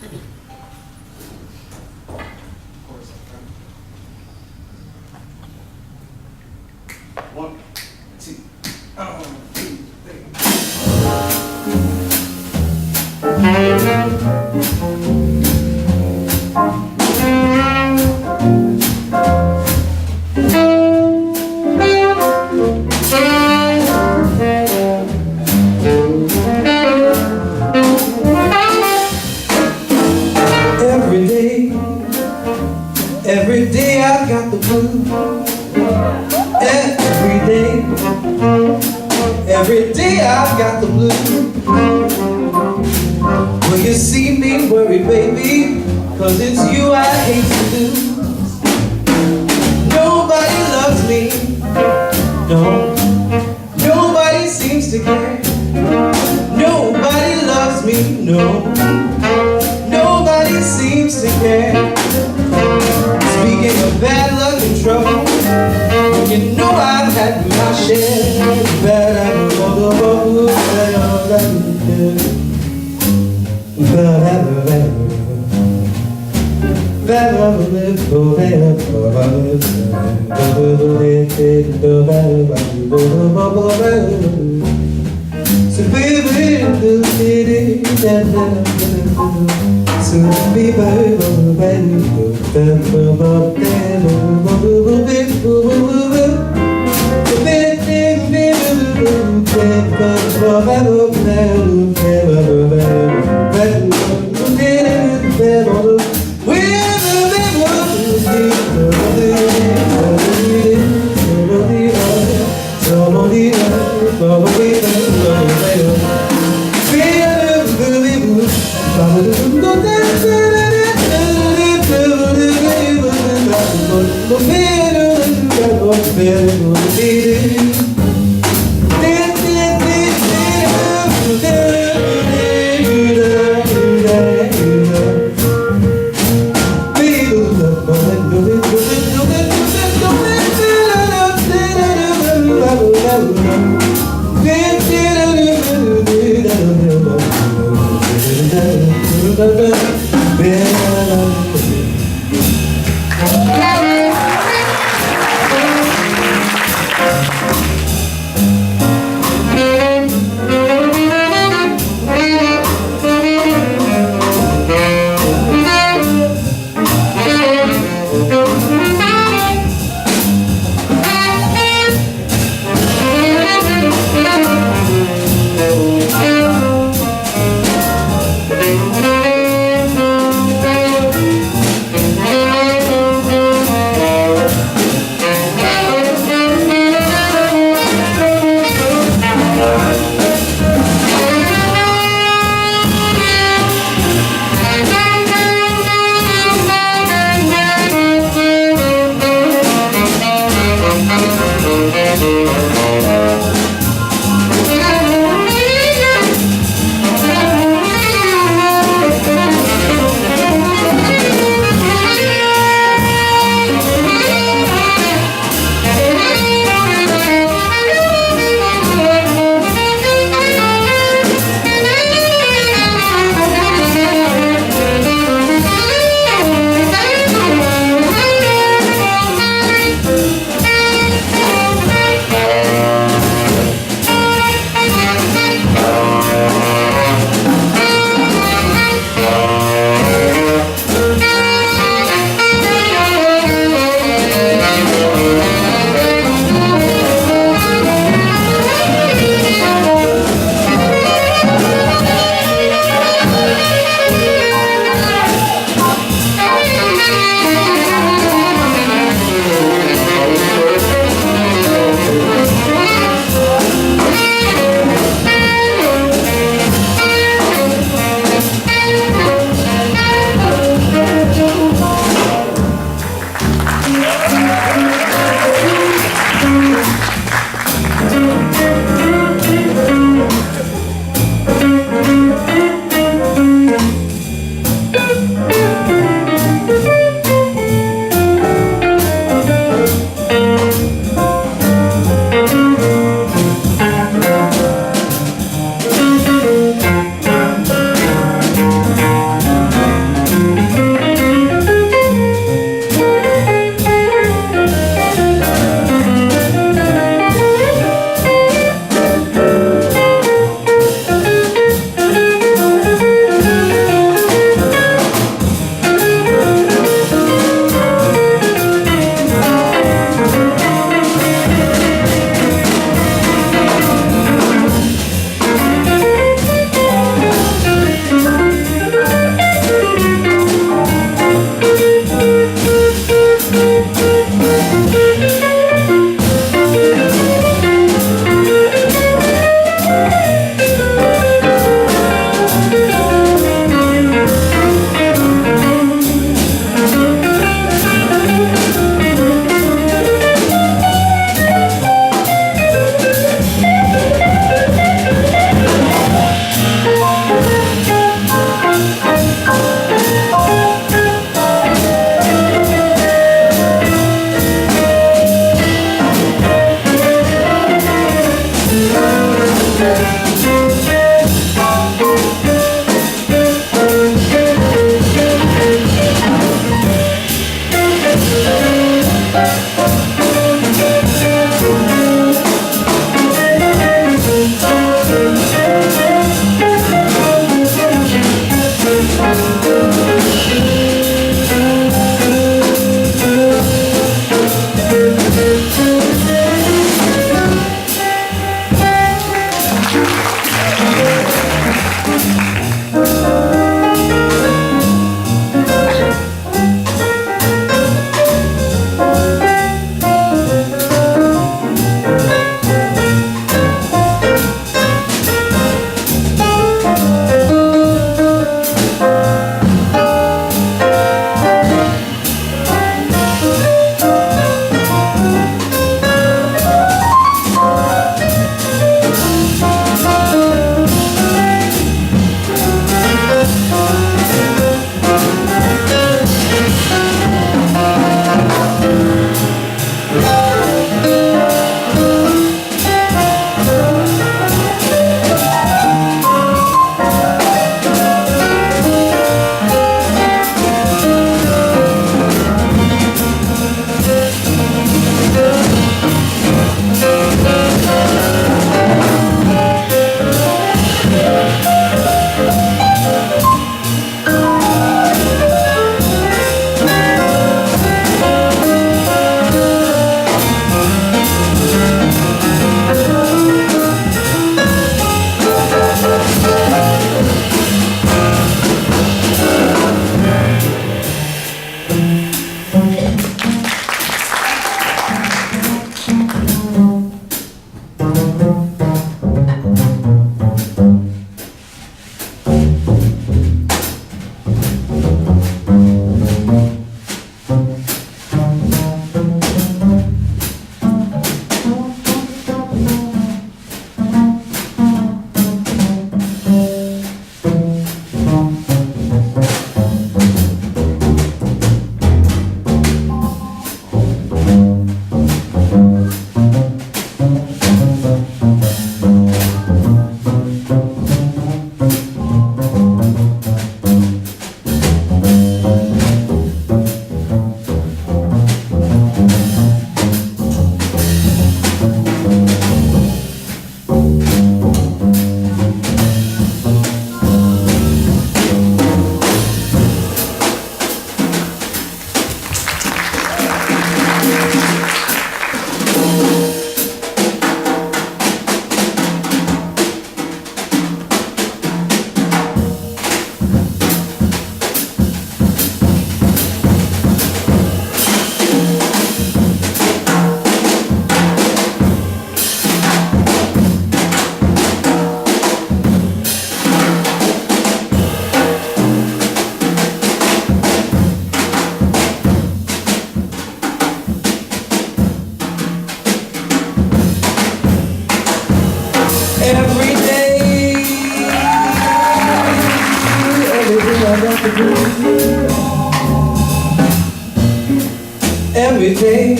One, two, three. Every day I got the blues. Every day I got the blues. Well, you see me worry, baby, 'cause it's you I hate to lose. Nobody loves me, no. Nobody seems to care. Nobody loves me, no. Nobody seems to care. Speaking of bad luck and trouble, you know I've had my share.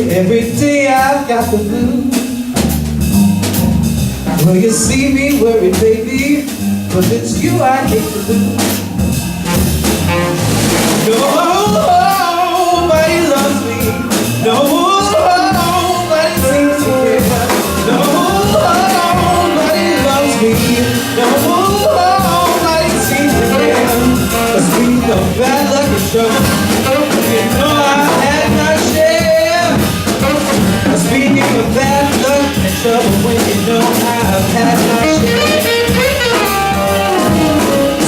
Every day I've got the blues. Well, you see me worried, baby, 'cause it's you I hate to lose. Nobody loves me. Nobody seems to care. Nobody loves me. Nobody seems to care. But speaking of bad luck and trouble, you know I've had my share. Speaking of bad luck and trouble, when you know I've had my share.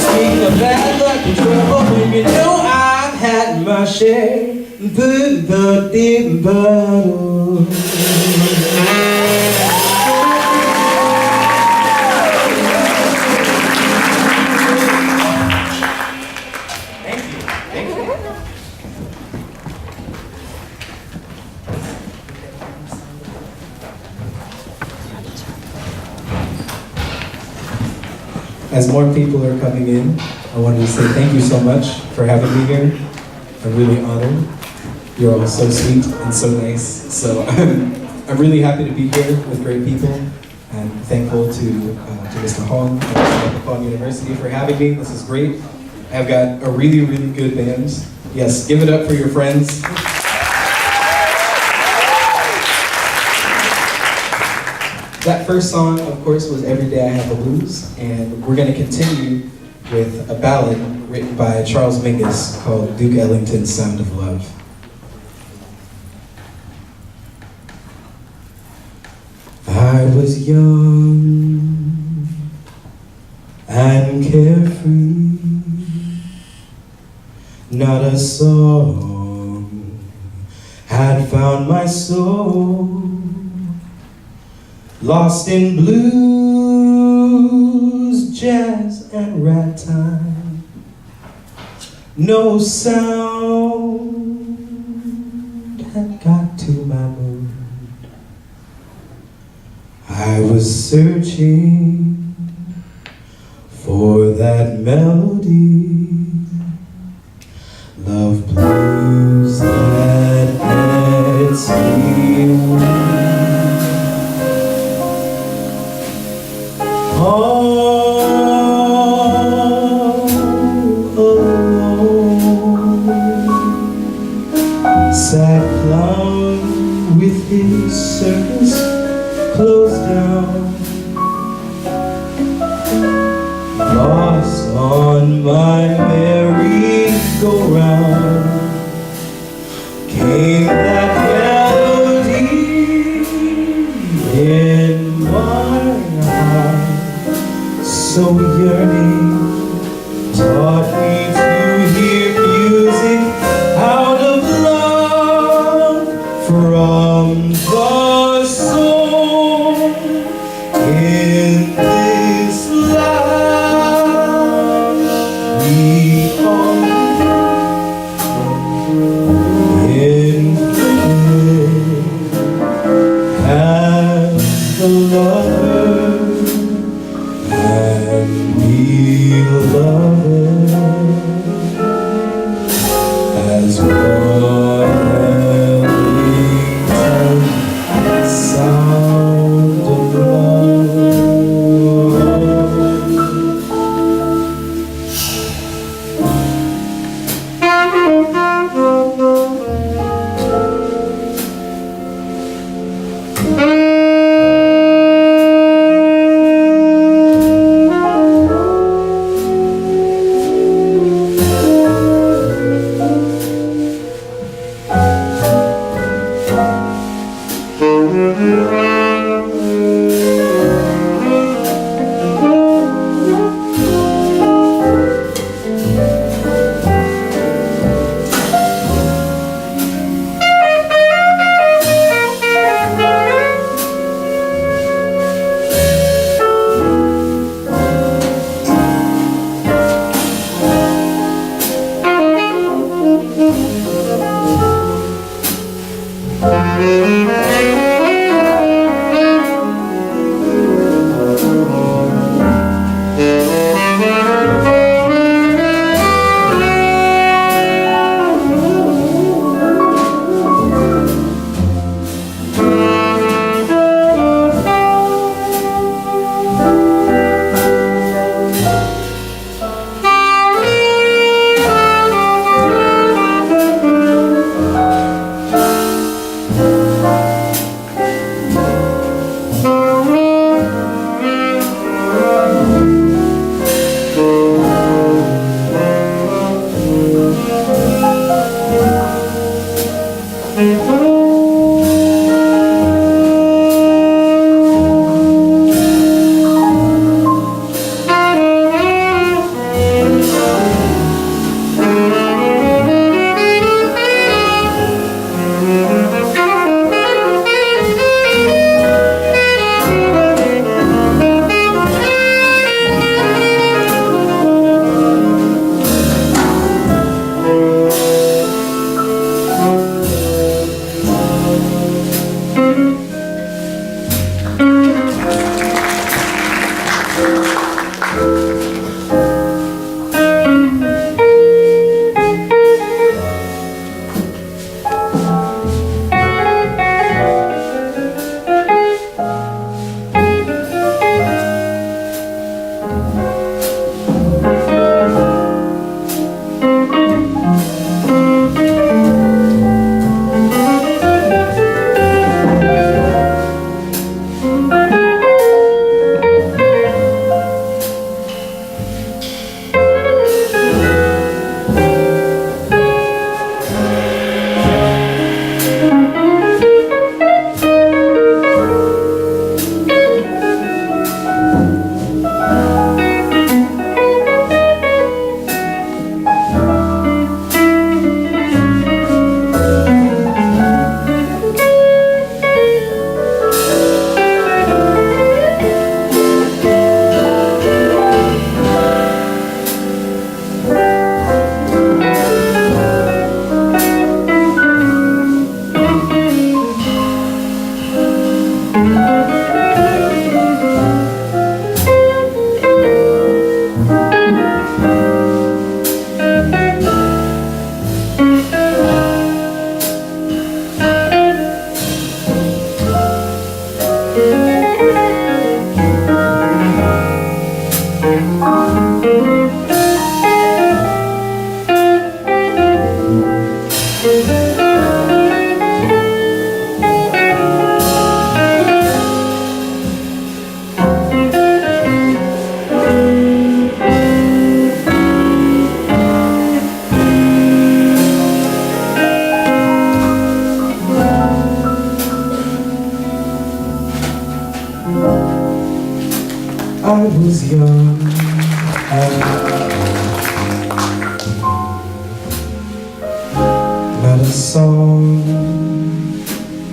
Speaking of bad luck and trouble, when you know I've had my share. As more people are coming in, I wanted to say thank you so much for having me here. I'm really honored. You're all so sweet and so nice. So I'm really happy to be here with great people, and thankful to Mr. Hong and DePaul University for having me. This is great. I've got a really, really good band. Yes, give it up for your friends. That first song, of course, was Every Day I Have the Blues, and we're going to continue with a ballad written by Charles Mingus called Duke Ellington's Sound of Love. I was young and carefree, not a song had found my soul. Lost in blues, jazz, and ragtime. No sound had got to my mood. I was searching for that melody, love blues that lets me away. All alone, sad clown with his circus closed down, lost on my merry-go-round, came that melody in my heart. So yearning taught me to hear music out of love from the soul. had a song,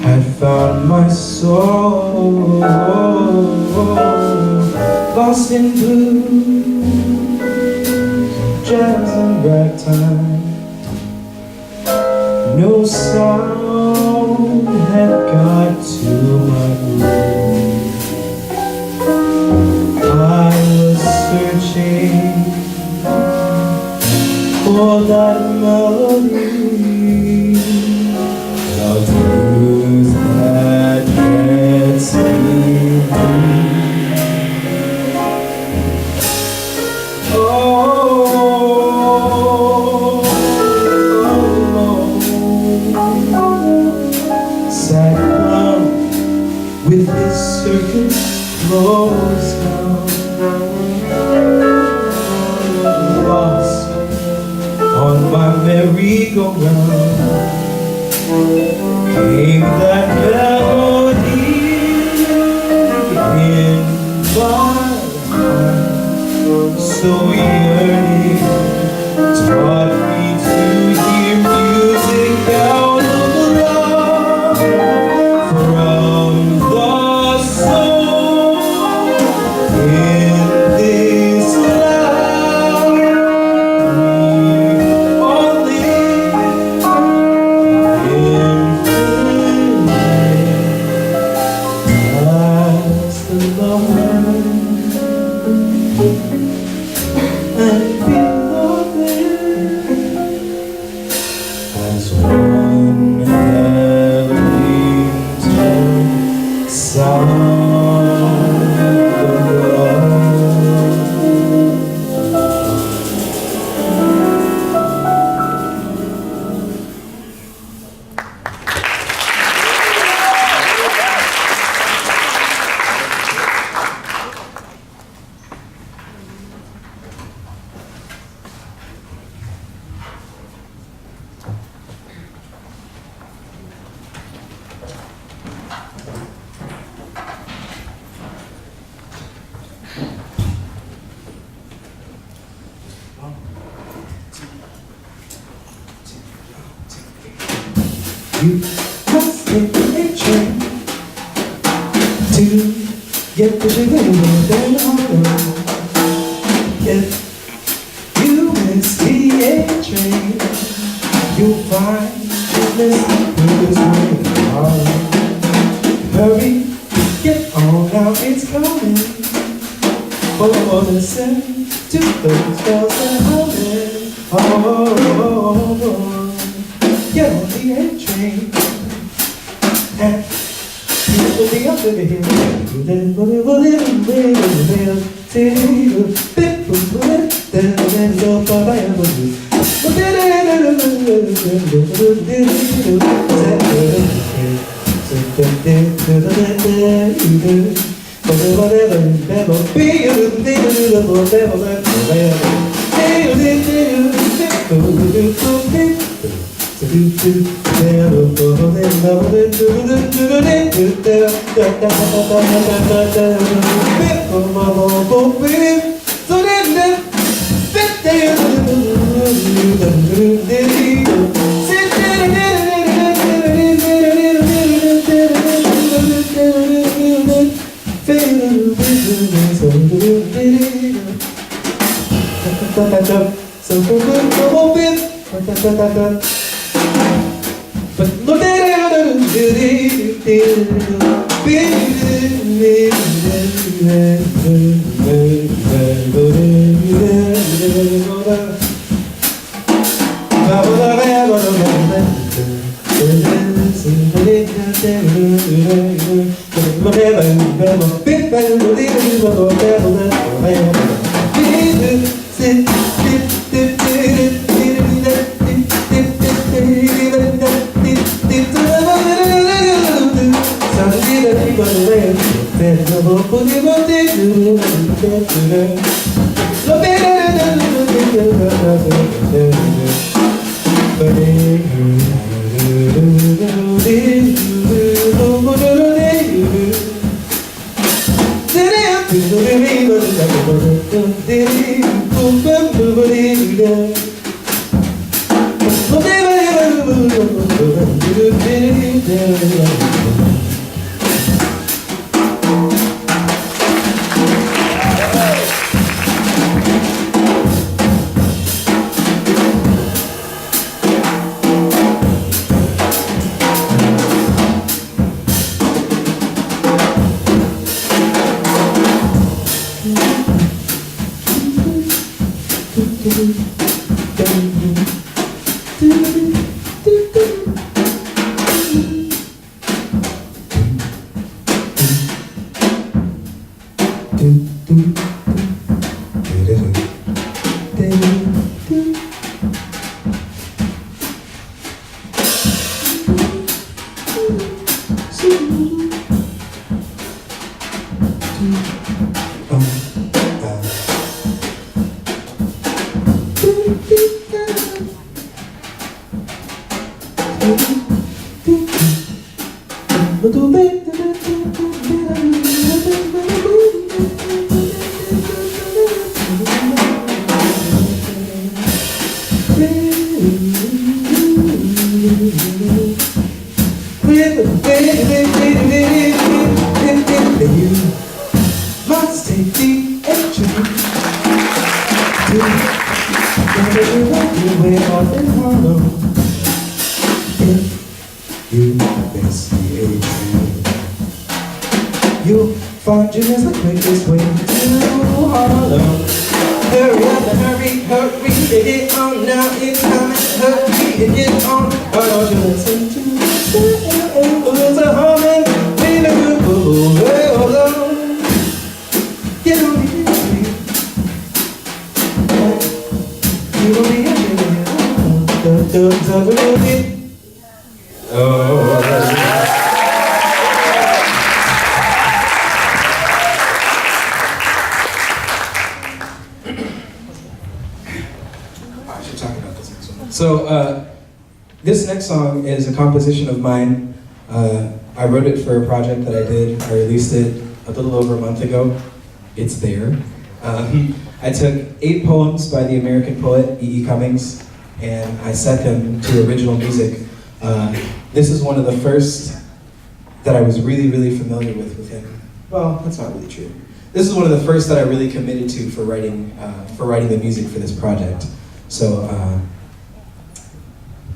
had found my soul, lost in blue, jazz and ragtime. No sound had got to my room. I was searching for that melody of truth that gets me through. Sat down with his circus closed down, lost on my merry-go-round. Came that melody in my heart, so yearning, taught me to hear music out of love from the soul. In this life we all live as the Lord and beloved, as one having sound of love. You must take a train to get to the river. If you miss the A train, you'll find this waiting hard. Hurry, get on now, it's coming. For the 7 to those bells are humming. Oh, get on the A train and you will be up in the hill. You'll find you is the quickest way to Harlem. Hurry up and hurry to get on now. It's time to hurry and get on. Why don't you listen to there's a humming, feel a good way along. Get on the you will be So this next song is a composition of mine. I wrote it for a project that I did. I released it a little over a month ago. It's there. I took 8 poems by the American poet E.E. Cummings, and I set them to original music. This is one of the first that I was really familiar with him. Well, that's not really true. This is one of the first that I really committed to for writing the music for this project. So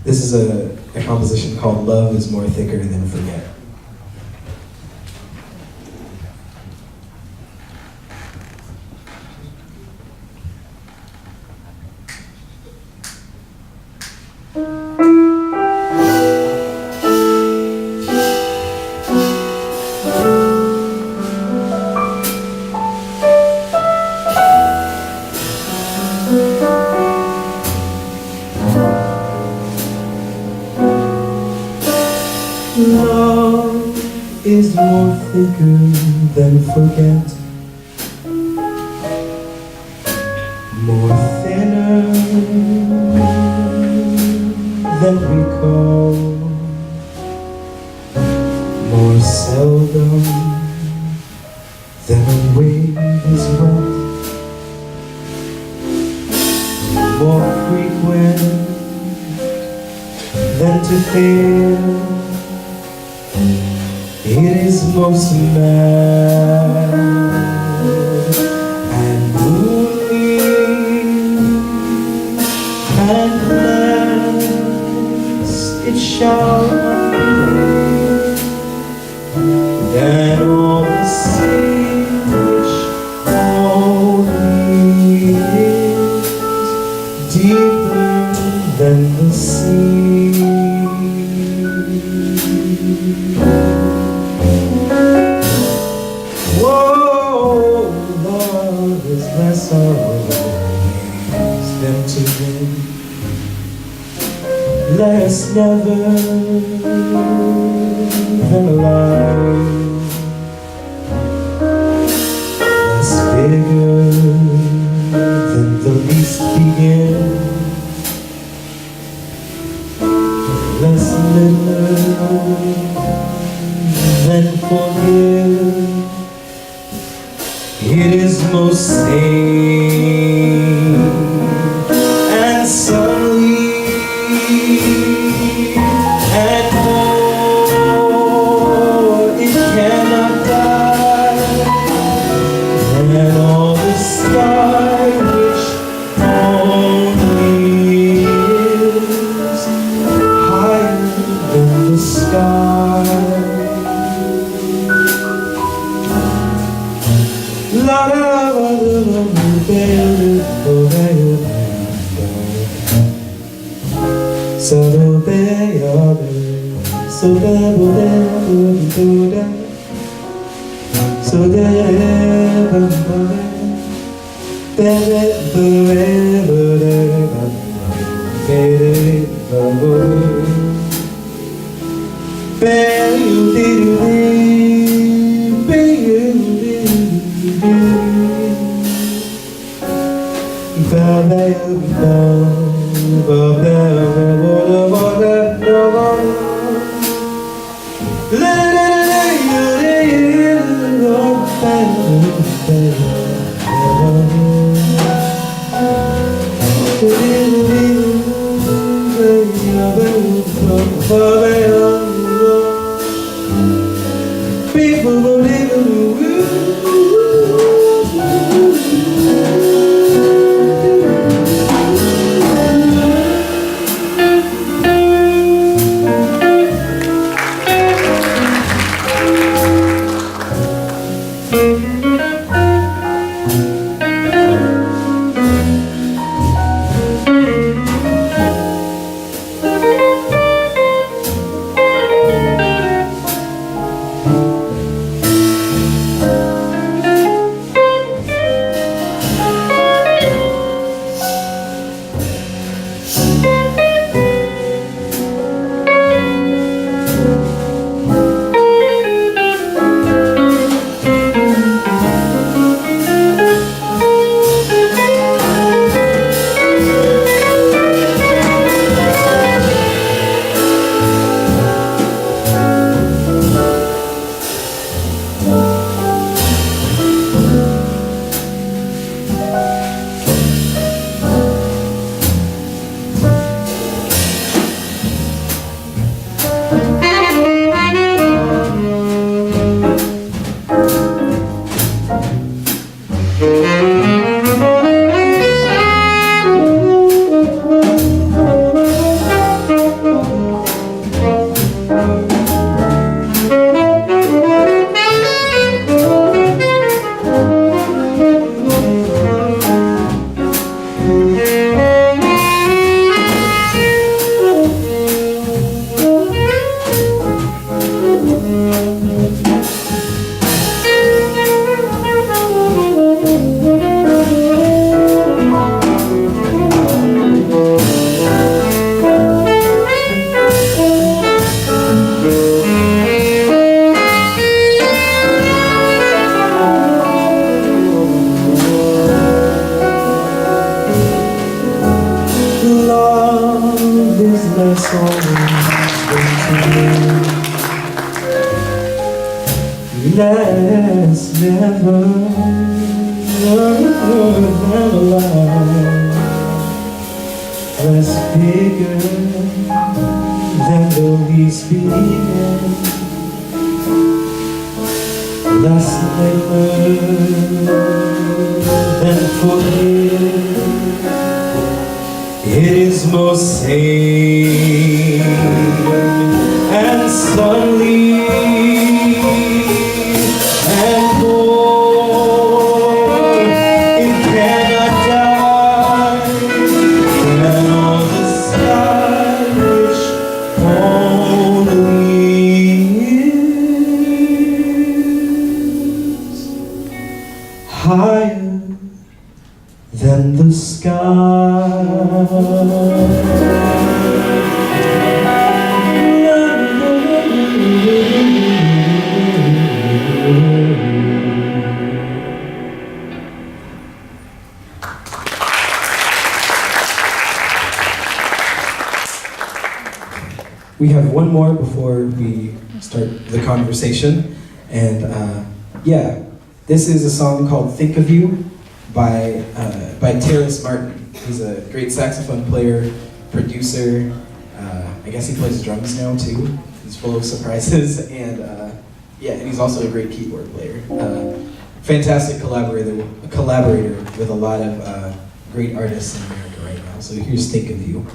this is a composition called Love is More Thicker Than Forget. Love is more thicker than forget, more thinner than recall, more seldom than a wave is wet, more frequent than to fail. It is most mad and moonly and blessed it shall be that all the sea which only is deeper than the sea. Them to them, less never than alive, less bigger than the least begin, less little than forgive. It is most sane and sunny and Solo better, so Let's never lie. Less bigger than the least began. Less never than forgive. It is most sane and sunny. Higher than the sky. We have one more before we start the conversation, and yeah, this is a song called "Think of You" by Terrace Martin. He's a great saxophone player, producer. I guess he plays drums now too. He's full of surprises, and yeah, and he's also a great keyboard player. Fantastic collaborator with a lot of great artists in America right now. So here's "Think of You."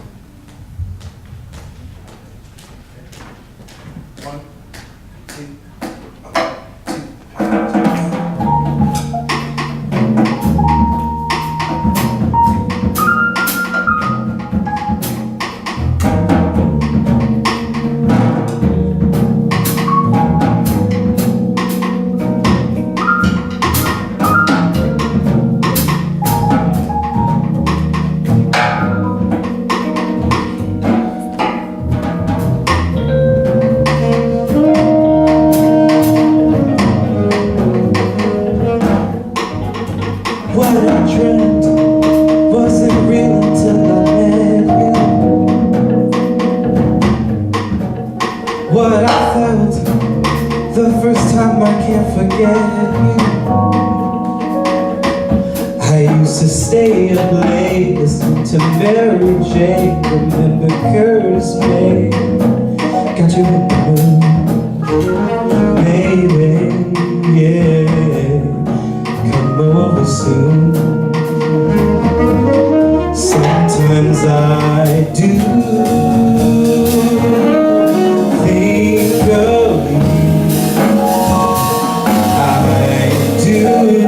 forget you. I used to stay up late, listen to Mary J. Remember Curtis May. Got you in the mood, baby, yeah. Come over soon. Sometimes I do think of you. I do think of you.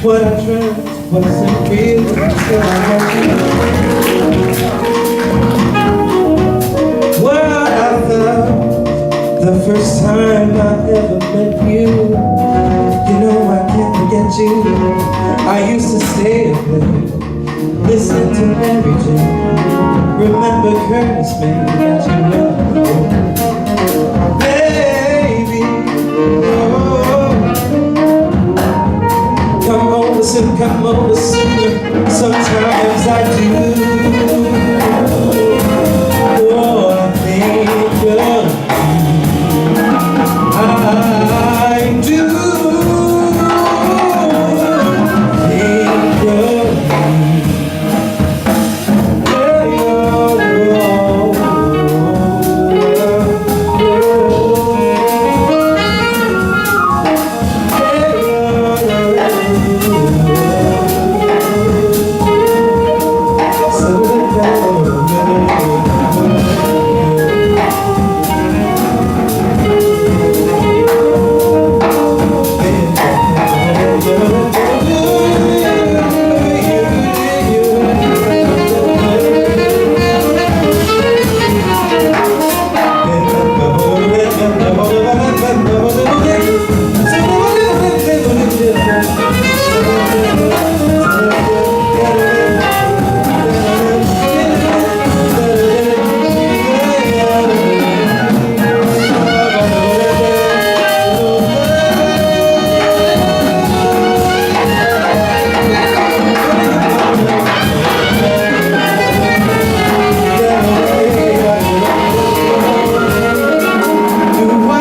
What I dreamt wasn't real until I met you. What I felt the first time I ever met you. You know I can't forget you. I used to stay up late, listen to Mary Jane. Remember Curtis May that you loved. Baby, oh. Come over soon. Sometimes I do. Oh, I think of you. I do. Think of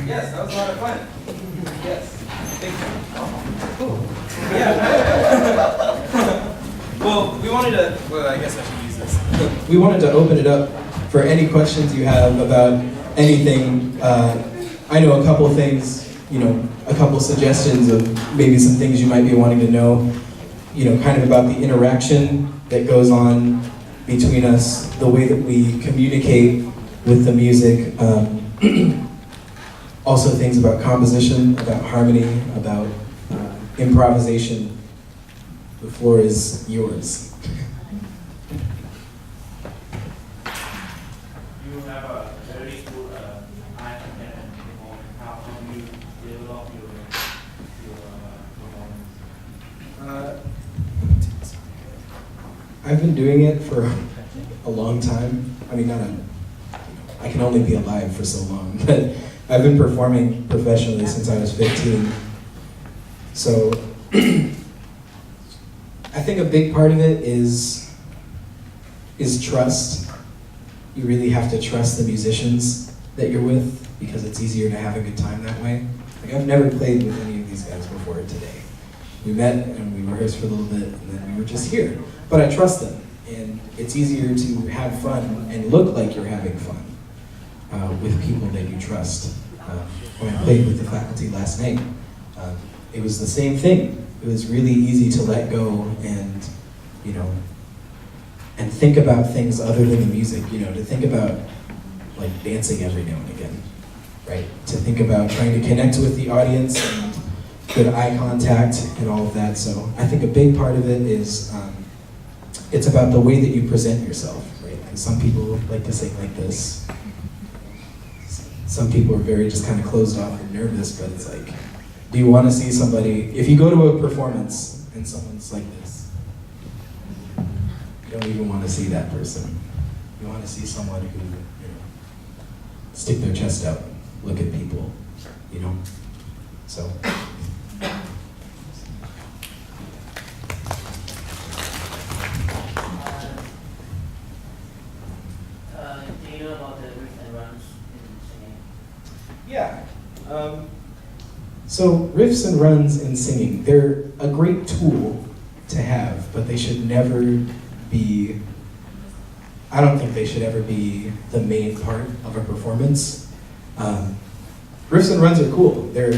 Yes, that was a lot of fun. Yes, thank you. Cool. Yeah. Well, we wanted to, well, I guess I should use this. We wanted to open it up for any questions you have about anything. I know a couple things, a couple suggestions of maybe some things you might be wanting to know, kind of about the interaction that goes on between us, the way that we communicate with the music. Also things about composition, about harmony, about improvisation. The floor is yours. You have a very good eye for talent. How do you develop your performance? I've been doing it for a long time. I mean, I can only be alive for so long, but I've been performing professionally since I was 15. So I think a big part of it is trust. You really have to trust the musicians that you're with because it's easier to have a good time that way. Like, I've never played with any of these guys before today. We met and we rehearsed for a little bit and then we were just here. But I trust them and it's easier to have fun and look like you're having fun with people that you trust. When I played with the faculty last night, it was the same thing. It was really easy to let go and, and think about things other than the music, to think about like dancing every now and again, right? To think about trying to connect with the audience and good eye contact and all of that. So I think a big part of it is it's about the way that you present yourself, right? Because some people like to sing like this. Some people are very just kind of closed off and nervous, but it's like, do you want to see somebody, if you go to a performance and someone's like this, you don't even want to see that person. You want to see someone who, stick their chest out, look at people, so. Do you know about the riff and runs in singing? Yeah. So riffs and runs in singing, they're a great tool to have, but they should never be, I don't think they should ever be the main part of a performance. Riffs and runs are cool. They're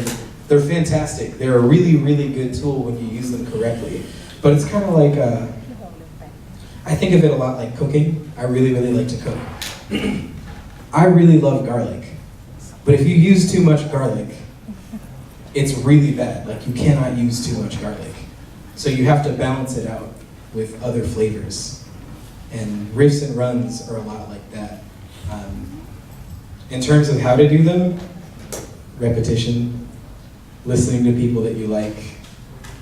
fantastic. They're a really, really good tool when you use them correctly. But it's kind of like, I think of it a lot like cooking. I really, really like to cook. I really love garlic. But if you use too much garlic, it's really bad. Like, you cannot use too much garlic. So you have to balance it out with other flavors. And riffs and runs are a lot like that. In terms of how to do them, repetition, listening to people that you like,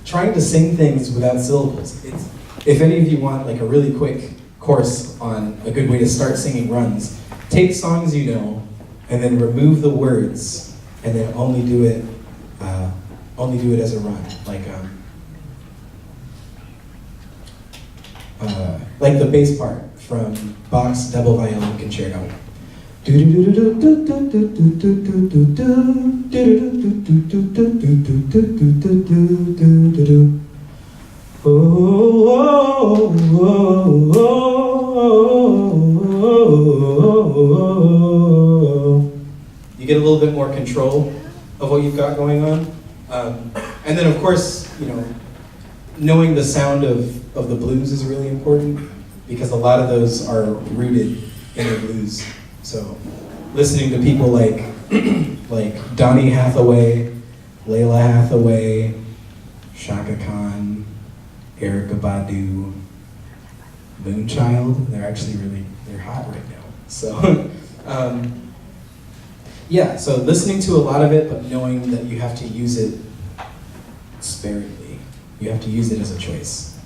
trying to sing things without syllables. If any of you want like a really quick course on a good way to start singing runs, take songs you know, and then remove the words, and then only do it as a run, like the bass part from Bach's Double Violin Concerto. You get a little bit more control of what you've got going on. And then of course, knowing the sound of the blues is really important, because a lot of those are rooted in the blues. So listening to people like Donny Hathaway, Layla Hathaway, Shaka Khan, Erykah Badu, Moonchild, they're hot right now. So yeah, so listening to a lot of it, but knowing that you have to use it sparingly. You have to use it as a choice.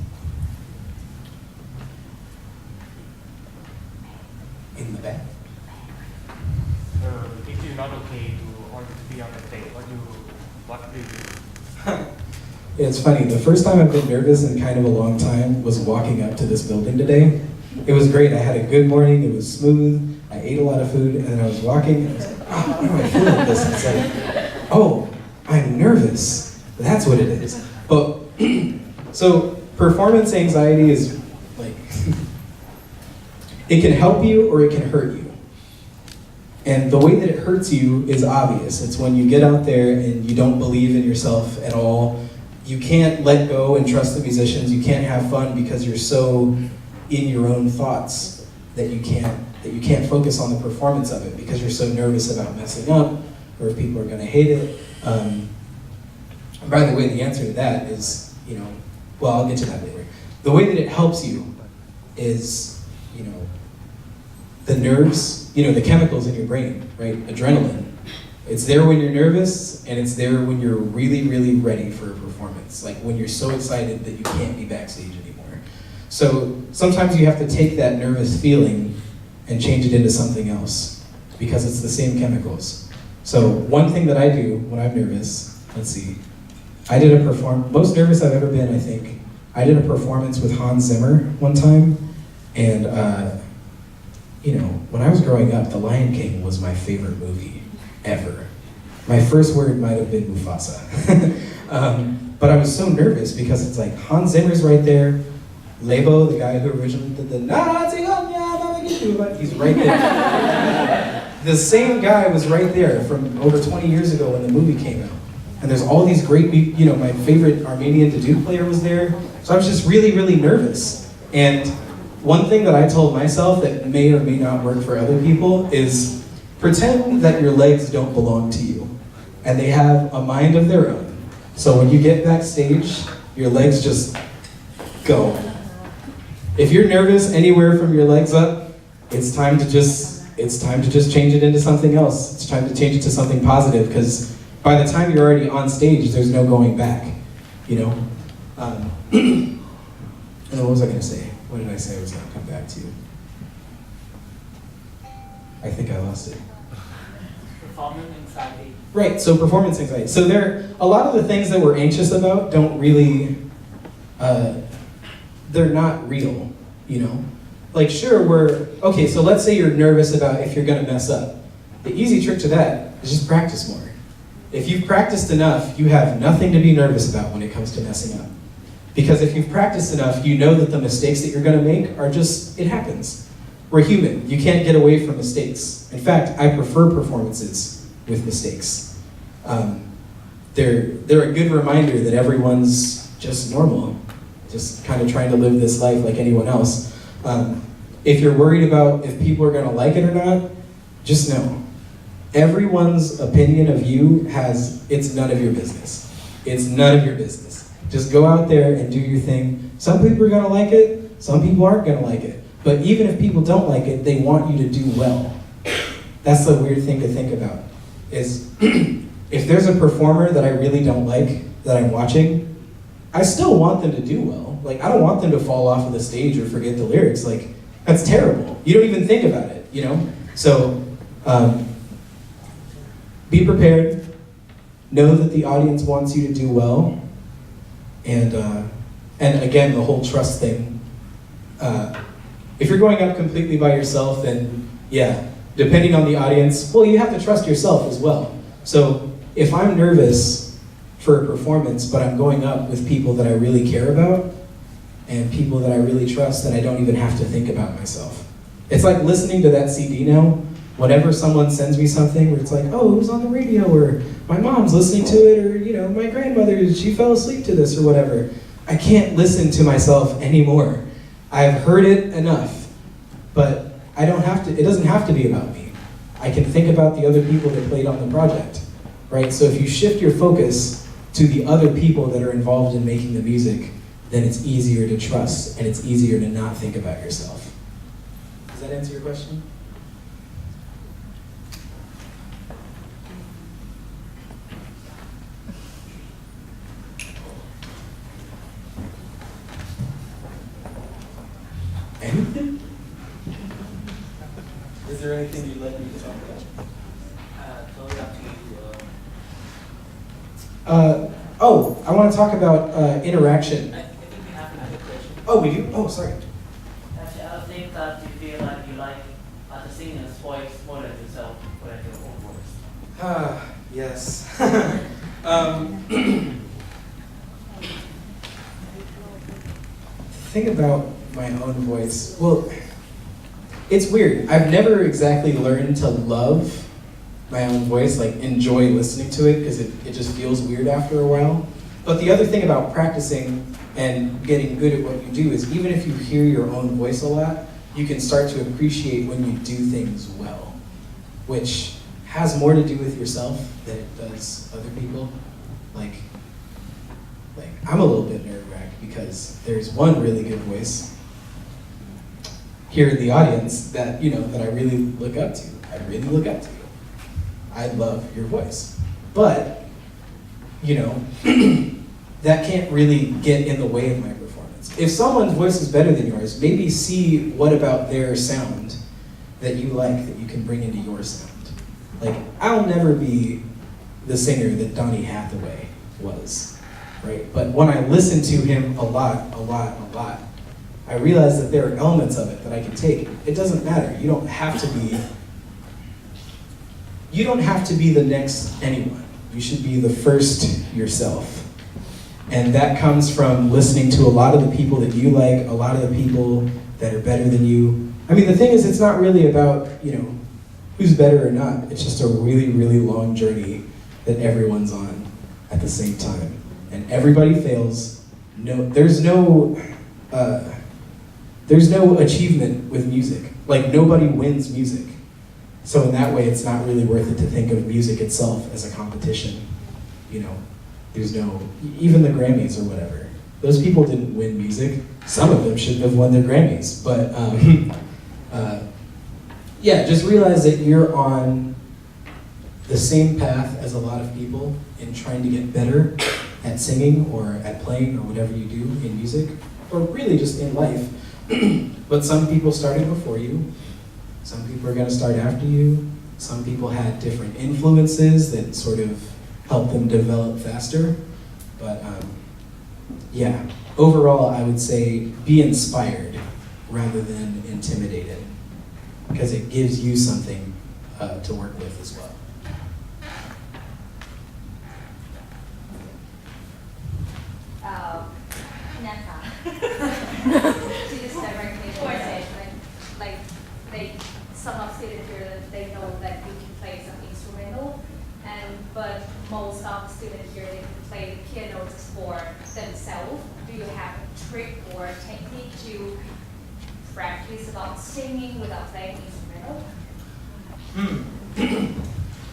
In the back. If you're not okay to be on the stage, what do you do? It's funny, the first time I've been nervous in kind of a long time was walking up to this building today. It was great, I had a good morning, it was smooth, I ate a lot of food, and then I was walking, and I was like, oh, why do I feel like this? And it's like, oh, I'm nervous. That's what it is. But, so performance anxiety is like, it can help you or it can hurt you. And the way that it hurts you is obvious. It's when you get out there and you don't believe in yourself at all. You can't let go and trust the musicians. You can't have fun because you're so in your own thoughts that you can't focus on the performance of it because you're so nervous about messing up or if people are going to hate it. And by the way, the answer to that is, well, I'll get to that later. The way that it helps you is, the nerves, the chemicals in your brain, right? Adrenaline. It's there when you're nervous, and it's there when you're really, really ready for a performance. Like when you're so excited that you can't be backstage anymore. So sometimes you have to take that nervous feeling and change it into something else because it's the same chemicals. So one thing that I do when I'm nervous, let's see, I did most nervous I've ever been, I think. I did a performance with Hans Zimmer one time, and when I was growing up, The Lion King was my favorite movie ever. My first word might have been Mufasa. But I was so nervous because it's like Hans Zimmer's right there, Lebo, the guy who originally did the he's right there. The same guy was right there from over 20 years ago when the movie came out. And there's all these great, my favorite Armenian Duduk player was there. So I was just really, really nervous. And one thing that I told myself that may or may not work for other people is pretend that your legs don't belong to you and they have a mind of their own. So when you get backstage, your legs just go. If you're nervous anywhere from your legs up, it's time to just change it into something else. It's time to change it to something positive, because by the time you're already on stage, there's no going back, you know? And what was I gonna say? What did I say I was gonna come back to? I think I lost it. Performance anxiety. Right, so performance anxiety. So a lot of the things that we're anxious about don't really, they're not real, you know? Like sure, okay, so let's say you're nervous about if you're gonna mess up. The easy trick to that is just practice more. If you've practiced enough, you have nothing to be nervous about when it comes to messing up. Because if you've practiced enough, you know that the mistakes that you're gonna make are just, it happens. We're human, you can't get away from mistakes. In fact, I prefer performances with mistakes. They're a good reminder that everyone's just normal, just kind of trying to live this life like anyone else. If you're worried about if people are gonna like it or not, just know, everyone's opinion of you it's none of your business. It's none of your business. Just go out there and do your thing. Some people are gonna like it, some people aren't gonna like it. But even if people don't like it, they want you to do well. That's the weird thing to think about, is if there's a performer that I really don't like, that I'm watching, I still want them to do well. Like, I don't want them to fall off of the stage or forget the lyrics. Like, that's terrible. You don't even think about it, you know? So, be prepared. Know that the audience wants you to do well. And again, the whole trust thing. If you're going up completely by yourself, then yeah, depending on the audience, well, you have to trust yourself as well. So if I'm nervous for a performance, but I'm going up with people that I really care about, and people that I really trust, then I don't even have to think about myself. It's like listening to that CD now. Whenever someone sends me something where it's like, oh, it was on the radio, or my mom's listening to it, or you know, my grandmother, she fell asleep to this, or whatever. I can't listen to myself anymore. I've heard it enough, but I don't have to, it doesn't have to be about me. I can think about the other people that played on the project, right? So if you shift your focus to the other people that are involved in making the music, then it's easier to trust, and it's easier to not think about yourself. Does that answer your question? Anything? Is there anything you'd like me to talk about? Totally up to you. I want to talk about interaction. I think we have another question. Oh, we do? Oh, sorry. Actually, I think that you feel like you like the singer's voice more than yourself, more than your own voice. Yes. The thing about my own voice, well, it's weird. I've never exactly learned to love my own voice, like enjoy listening to it, because it just feels weird after a while. But the other thing about practicing and getting good at what you do is even if you hear your own voice a lot, you can start to appreciate when you do things well, which has more to do with yourself than it does other people. Like I'm a little bit nerve-wracked because there's one really good voice here in the audience that, you know, that I really look up to. I really look up to you. I love your voice. But, you know, that can't really get in the way of my performance. If someone's voice is better than yours, maybe see what about their sound that you like that you can bring into your sound. Like, I'll never be the singer that Donny Hathaway was, right? But when I listen to him a lot, I realize that there are elements of it that I can take. It doesn't matter. You don't have to be the next anyone. You should be the first yourself. And that comes from listening to a lot of the people that you like, a lot of the people that are better than you. I mean, the thing is, it's not really about, you know, who's better or not. It's just a really, really long journey that everyone's on at the same time. And everybody fails. There's no achievement with music. Like, nobody wins music. So in that way, it's not really worth it to think of music itself as a competition. You know, There's no, even the Grammys or whatever. Those people didn't win music. Some of them shouldn't have won their Grammys, but yeah, just realize that you're on the same path as a lot of people in trying to get better at singing or at playing or whatever you do in music, or really just in life. But some people started before you, some people are gonna start after you, some people had different influences that sort of helped them develop faster. But yeah, overall I would say be inspired rather than intimidated, because it gives you something to work with as well. To just directly say, like some of students here, they know that you can play some instrumental, but most of the students here, they can play the piano just for themselves. Do you have a trick or technique to practice about singing without playing instrumental?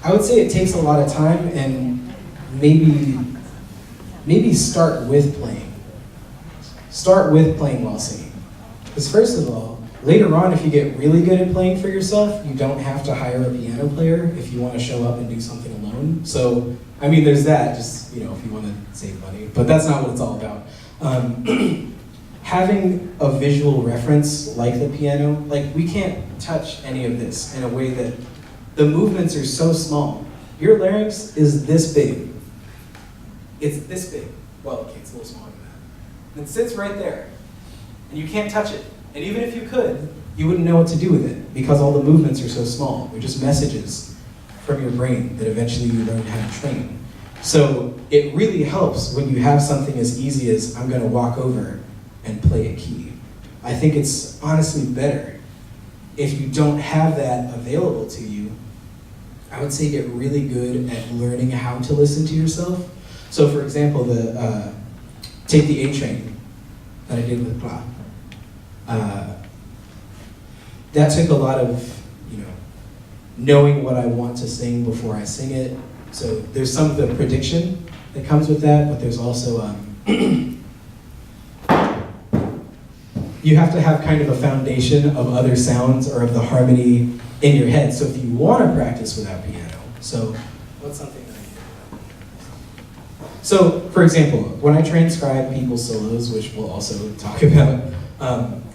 I would say it takes a lot of time, and maybe start with playing. Start with playing while singing. Because first of all, later on, if you get really good at playing for yourself, you don't have to hire a piano player if you want to show up and do something alone. So, I mean, there's that, just, if you want to save money, but that's not what it's all about. Having a visual reference like the piano, like we can't touch any of this in a way that the movements are so small. Your larynx is this big. It's this big. Well, okay, it's a little smaller than that. And it sits right there, and you can't touch it. And even if you could, you wouldn't know what to do with it because all the movements are so small. They're just messages from your brain that eventually you learn how to train. So it really helps when you have something as easy as I'm gonna walk over and play a key. I think it's honestly better if you don't have that available to you. I would say get really good at learning how to listen to yourself. So for example, take the A Train that I did with Pla. That took a lot of, knowing what I want to sing before I sing it. So there's some of the prediction that comes with that, but there's also, you have to have kind of a foundation of other sounds or of the harmony in your head. So if you want to practice without piano, so what's something that I do? So for example, when I transcribe people's solos, which we'll also talk about,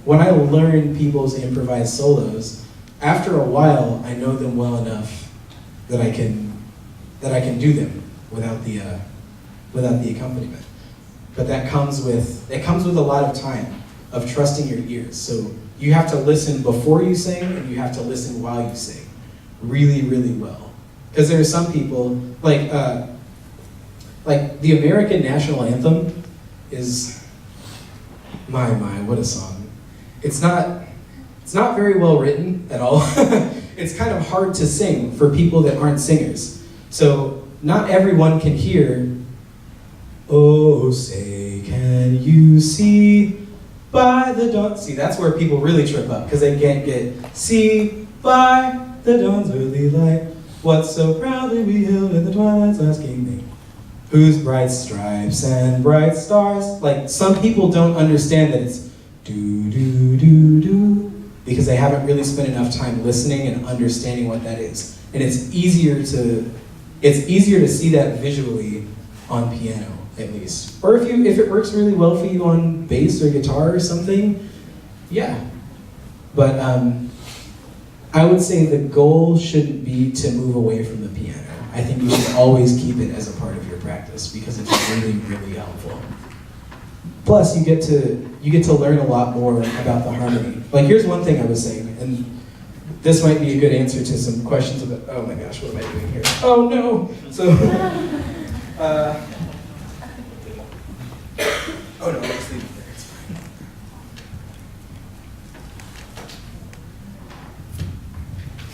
when I learn people's improvised solos, after a while, I know them well enough that I can do them without the accompaniment. But that comes with a lot of time of trusting your ears. So you have to listen before you sing, and you have to listen while you sing, really, really well. Because there are some people like the American national anthem is my what a song. It's not very well written at all. It's kind of hard to sing for people that aren't singers. So not everyone can hear, oh, say, can you see by the dawn? See, that's where people really trip up, because they can't get, see by the dawn's early light, what so proudly we hailed in the twilight's last evening, whose bright stripes and bright stars. Like, some people don't understand that it's do, do, do, do, because they haven't really spent enough time listening and understanding what that is. And it's easier to see that visually on piano, at least. Or if it works really well for you on bass or guitar or something, yeah. But I would say the goal shouldn't be to move away from the piano. I think you should always keep it as a part of your practice because it's really, really helpful. Plus, you get to learn a lot more about the harmony. Like, here's one thing I was saying, and this might be a good answer to some questions about, oh my gosh, what am I doing here? Oh no! So, oh no, let's leave it there, it's fine.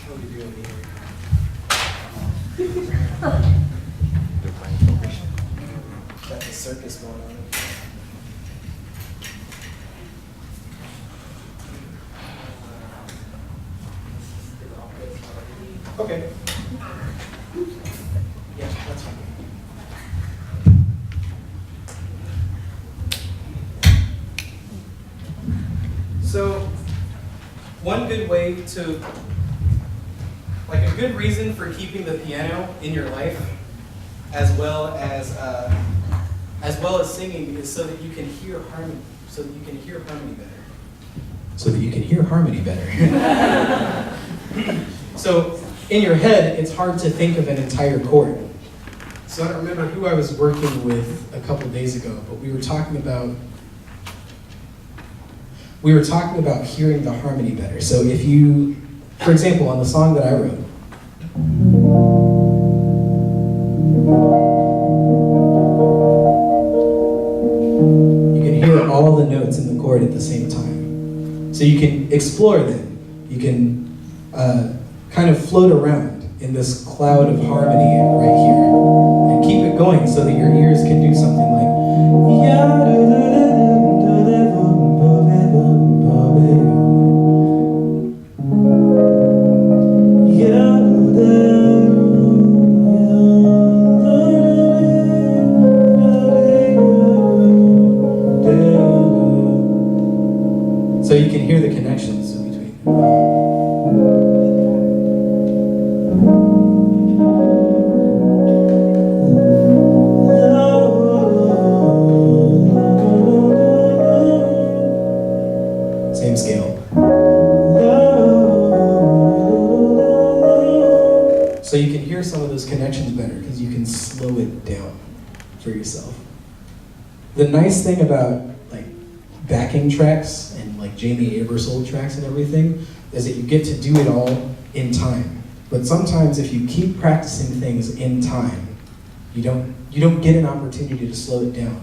How are we doing here? Got the circus going on. Okay. Yeah, that's fine. one good way to, like a good reason for keeping the piano in your life, as well as singing, is so that you can hear harmony. So that you can hear harmony better. So that you can hear harmony better. So in your head, it's hard to think of an entire chord. So I don't remember who I was working with a couple days ago, but we were talking about hearing the harmony better. So if you, for example, on the song that I wrote, you can hear all the notes in the chord at the same time. So you can explore them. You can kind of float around in this cloud of harmony right here. And keep it going so that your ears can do something like so you can hear the connections between them. Same scale. So you can hear some of those connections better because you can slow it down for yourself. The nice thing about like backing tracks and like Jamie Aebersold tracks and everything is that you get to do it all in time. But sometimes if you keep practicing things in time, you don't get an opportunity to slow it down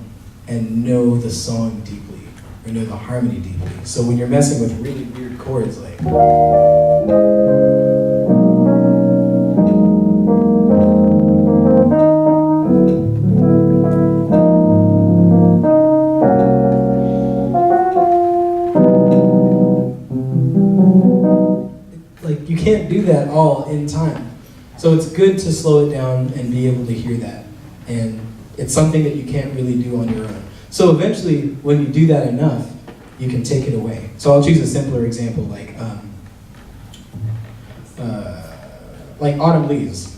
and know the song deeply or know the harmony deeply. So when you're messing with really weird chords like you can't do that all in time. So it's good to slow it down and be able to hear that. And it's something that you can't really do on your own. So eventually, when you do that enough, you can take it away. So I'll choose a simpler example, like Autumn Leaves.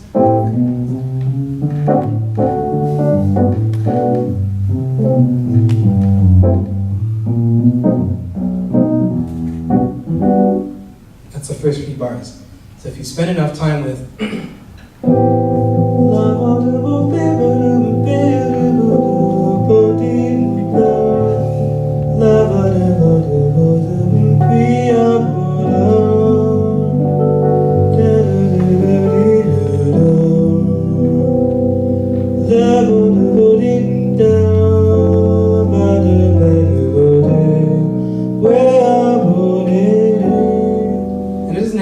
That's the first few bars. So if you spend enough time with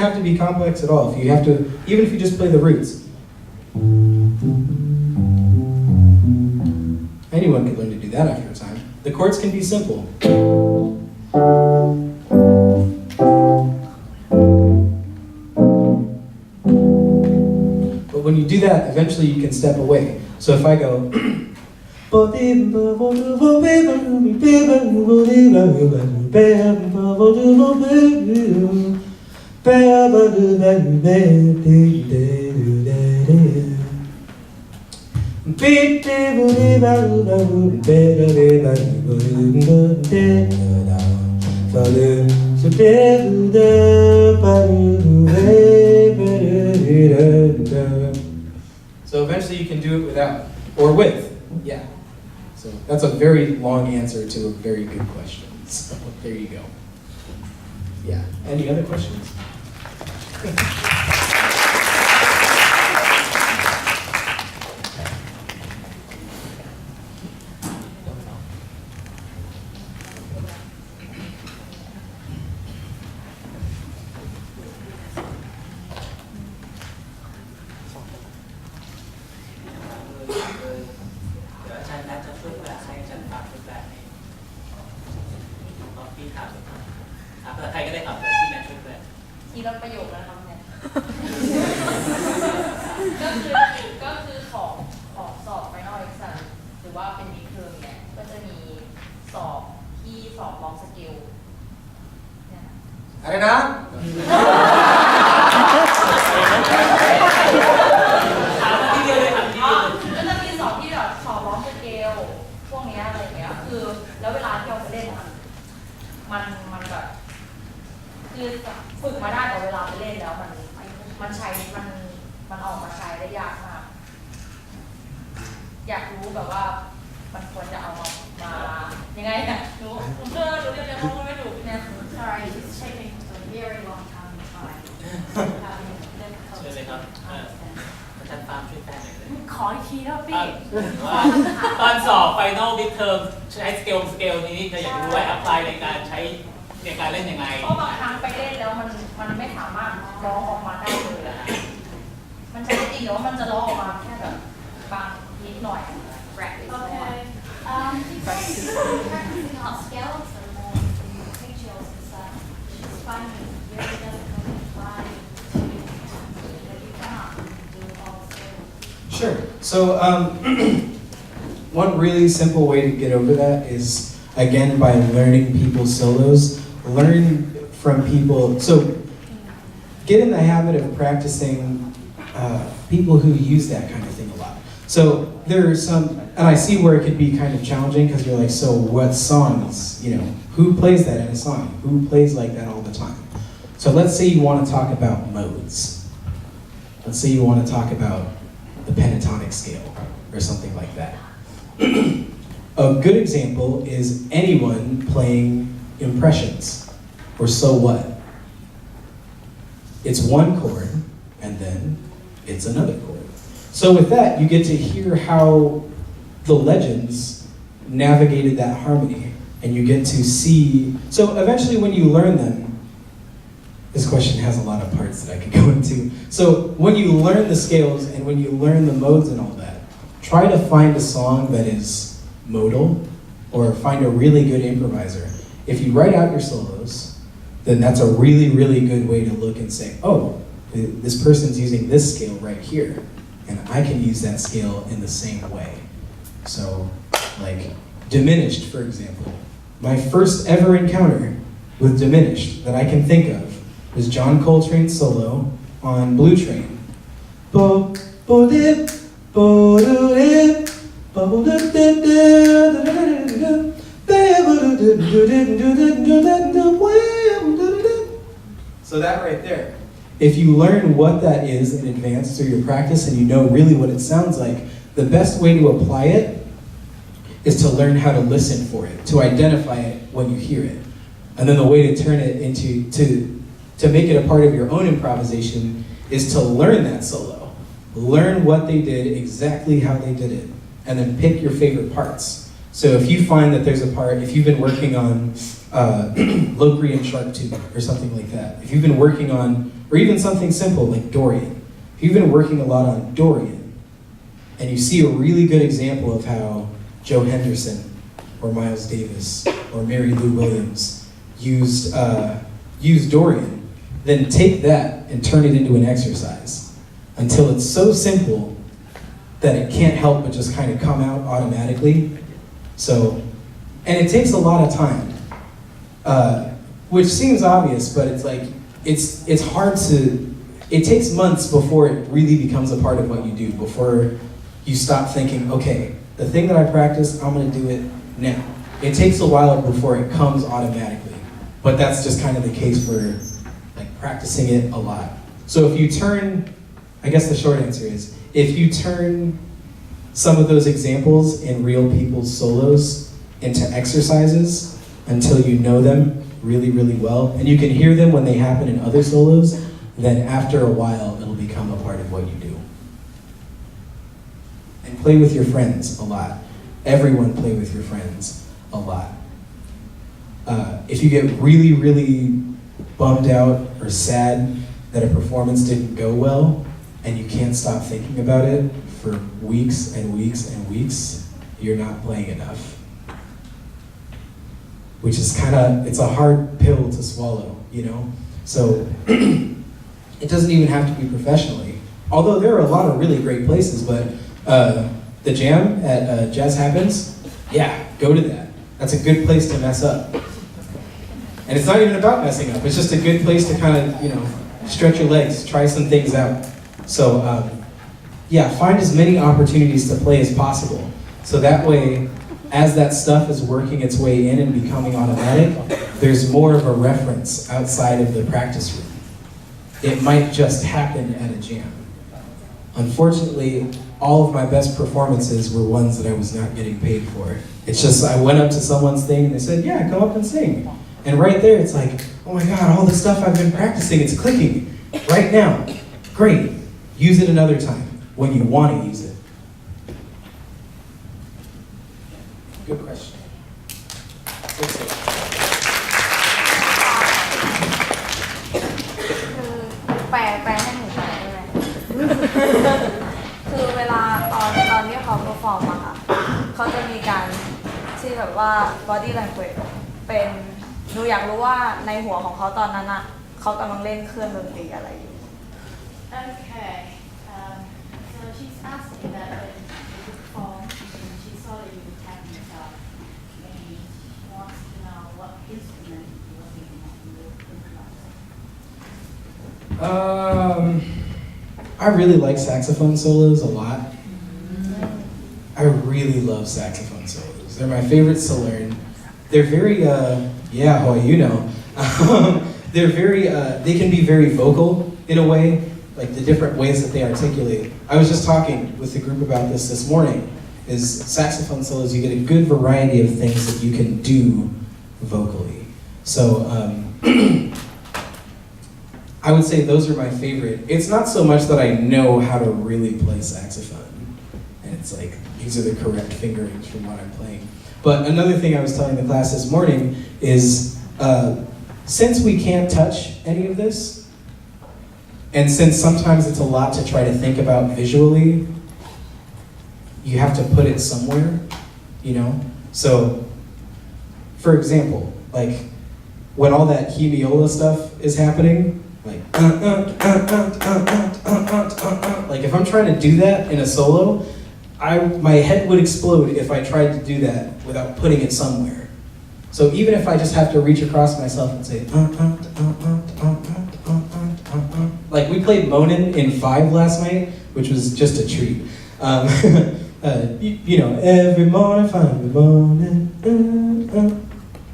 have to be complex at all. If you have to, even if you just play the roots. Anyone can learn to do that after a time. The chords can be simple. But when you do that, eventually you can step away. So if I go so eventually you can do it without, or with, yeah. So that's a very long answer to a very good question. So there you go. Yeah. Any other questions? อะไรนะ ถามที่เดียวเลยถามที่ อ๋ เดี อ ยวเลย ก็จะมีสอนที่แบบสอนร้องสเกลพวกเนี้ยอะไรอย่างเงี้ยคือแล้วเวลาที่เราไปเล่นอะมันแบบคือฝึกมาได้แต่เวลาไปเล่นแล้วมันใช้มันออกมาใช้ได้ยากมาก อยากรู้แบบว่ามันควรจะเอามายังไงเนี่ยหนูเรียนรู้ไม่ถูกเนี่ย Sorry, it's taking a very long time to find. Having เชิญเลยครับ difficult อาจารย์ปาล์มช่วยแปลหน่อยเลย ขออีกทีแล้วพี่ ตอนสอบไฟนอลมิดเทอมใช้สเกลนี้จะอยากรู้ว่าแอพพลายในการใช้ในการเล่นยังไง เพราะบางครั้งไปเล่นแล้วมันไม่สามารถร้องออกมาได้เลยอะมันใช้จริงแต่ว่ามันจะร้องออกมาแค่แบบบางนิดหน่อย practice more. Okay. Practicing on scales or more pictures is she's finding it very difficult to find that you cannot do all scales. Sure. So one really simple way to get over that is, again, by learning people's solos. Learn from people. So get in the habit of practicing people who use that kind of thing a lot. So there are some, and I see where it could be kind of challenging because you're like, so what songs, who plays that in a song? Who plays like that all the time? So let's say you want to talk about modes. Let's say you want to talk about the pentatonic scale or something like that. A good example is anyone playing impressions or so what. It's one chord and then it's another chord. So with that, you get to hear how the legends navigated that harmony, and you get to see. So eventually, when you learn them, this question has a lot of parts that I could go into. So when you learn the scales and when you learn the modes and all that, try to find a song that is modal, or find a really good improviser. If you write out your solos, then that's a really, really good way to look and say, oh, this person's using this scale right here, and I can use that scale in the same way. So, like, diminished, for example. My first ever encounter with diminished that I can think of was John Coltrane's solo on Blue Train. Bo, bo, dip, bo, do, dip, bo, do, dip, so that right there. If you learn what that is in advance through your practice and you know really what it sounds like, the best way to apply it is to learn how to listen for it, to identify it when you hear it. And then the way to turn it into, to make it a part of your own improvisation is to learn that solo. Learn what they did, exactly how they did it, and then pick your favorite parts. So if you find that there's a part, if you've been working on Locrian sharp tube or something like that, if you've been working on, or even something simple like Dorian, if you've been working a lot on Dorian, and you see a really good example of how Joe Henderson or Miles Davis or Mary Lou Williams used Dorian, then take that and turn it into an exercise until it's so simple that it can't help but just kind of come out automatically. So, and it takes a lot of time, which seems obvious, but it's like, it's hard to, it takes months before it really becomes a part of what you do, before you stop thinking, okay, the thing that I practice, I'm gonna do it now. It takes a while before it comes automatically, but that's just kind of the case for like practicing it a lot. So if you turn, I guess the short answer is, if you turn some of those examples in real people's solos into exercises until you know them really, really well, and you can hear them when they happen in other solos, then after a while, it'll become a part of what you do. And play with your friends a lot. Everyone play with your friends a lot. If you get really, really bummed out or sad that a performance didn't go well, and you can't stop thinking about it for weeks and weeks and weeks, you're not playing enough. Which is it's a hard pill to swallow, So it doesn't even have to be professionally. Although there are a lot of really great places, but the jam at Jazz Happens, yeah, go to that. That's a good place to mess up. And it's not even about messing up. It's just a good place to kind of, stretch your legs, try some things out. So, yeah, find as many opportunities to play as possible. So that way, as that stuff is working its way in and becoming automatic, there's more of a reference outside of the practice room. It might just happen at a jam. Unfortunately, all of my best performances were ones that I was not getting paid for. It's just, I went up to someone's thing and they said, yeah, come up and sing. And right there, it's like, oh my God, all the stuff I've been practicing, it's clicking right now. Great, use it another time when you want to use it. Good question. Let's see. แปลให้หนูหน่อยได้ไหม คือเวลาตอนที่เขาเปอร์ฟอร์มอะค่ะเขาจะมีการที่แบบว่า body language เป็นหนูอยากรู้ว่าในหัวของเขาตอนนั้นอะเขากำลังเล่นเครื่องดนตรีอะไรอยู่ Okay, so she's asking that when you perform, and she saw that you were tapping yourself, maybe she wants to know what instrument you were thinking of when you improvised. I really like saxophone solos a lot. I really love saxophone solos. They're my favorites to learn. They're very, they're very, they can be very vocal in a way, like the different ways that they articulate. I was just talking with the group about this morning, is saxophone solos, you get a good variety of things that you can do vocally. So, I would say those are my favorite. It's not so much that I know how to really play saxophone, and it's like, these are the correct fingerings from what I'm playing. But another thing I was telling the class this morning is, since we can't touch any of this, and since sometimes it's a lot to try to think about visually, you have to put it somewhere, So, for example, like, when all that hemiola stuff is happening, like if I'm trying to do that in a solo, my head would explode if I tried to do that without putting it somewhere. So even if I just have to reach across myself and say, like we played Monin in 5 last night, which was just a treat. Every morning, 5 morning.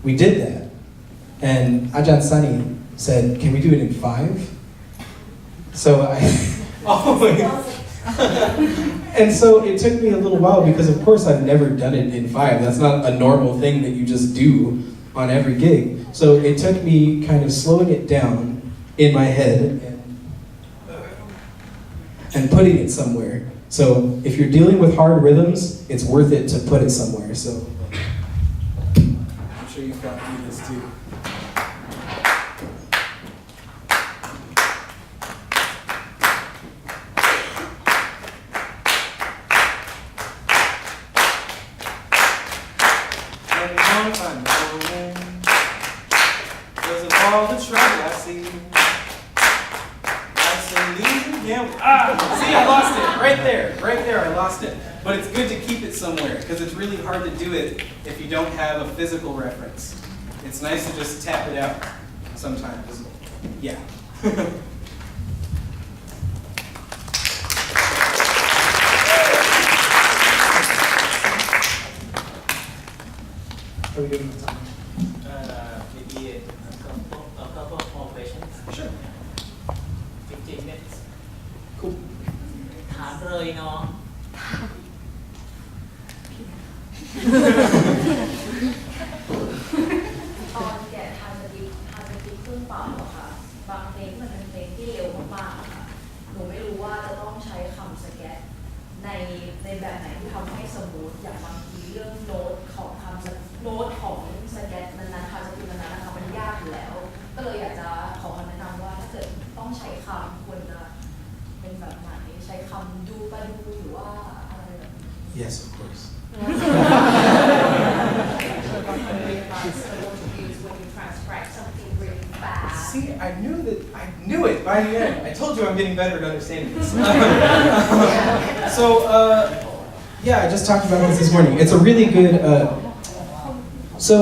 We did that. And Ajahn Sunny said, can we do it in 5? So I always, and so it took me a little while because of course I've never done it in 5. That's not a normal thing that you just do on every gig. So it took me kind of slowing it down in my head and putting it somewhere. So if you're dealing with hard rhythms, it's worth it to put it somewhere. So I'm sure you've got to do this too. All the trouble I see, see, I lost it right there, I lost it. But it's good to keep it somewhere because it's really hard to do it if you don't have a physical reference. It's nice to just tap it out sometimes. Yeah. Are we doing this? Maybe a couple more questions. Sure. 15 minutes. Cool. ถามเลยเนาะ ตอนแกะทำสติเครื่องเป่าอะค่ะบางเพลงมันเป็นเพลงที่เร็วมากๆอะค่ะหนูไม่รู้ว่าจะต้องใช้คำสแกตในแบบไหนที่ทำให้สมูทอย่างบางทีเรื่องโน้ตของโน้ตของสแกตนั้นๆค่ะจะคือนั้นนะคะมันยากอยู่แล้ว ก็เลยอยากจะขอคำแนะนำว่าถ้าเกิดต้องใช้คำควรจะเป็นแบบไหนใช้คำดูไปดูหรือว่าอะไรแบบนี้ Yes, of course. See, I knew it by the end. I told you I'm getting better at understanding this. So, yeah, I just talked about this morning. It's a really good, so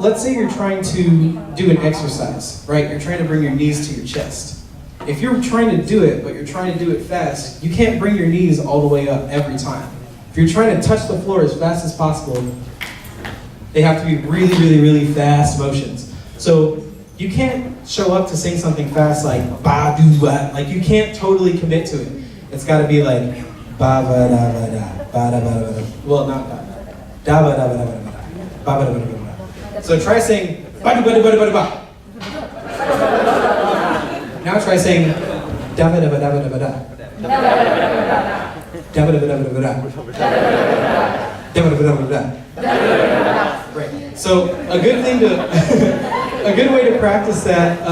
let's say you're trying to do an exercise, right? You're trying to bring your knees to your chest. If you're trying to do it, but you're trying to do it fast, you can't bring your knees all the way up every time. If you're trying to touch the floor as fast as possible, they have to be really, really, really fast motions. So you can't show up to sing something fast like ba do ba. Like you can't totally commit to it. It's got to be like ba ba da ba da ba da ba da ba da. Well, not ba da ba da ba da ba da ba ba da ba da ba da. So try saying ba do ba do ba do ba do ba. Now try saying da ba da ba da ba da ba da. Da ba da ba da ba da ba da. Da ba da ba da ba da. Right. So a good thing to, a good way to practice that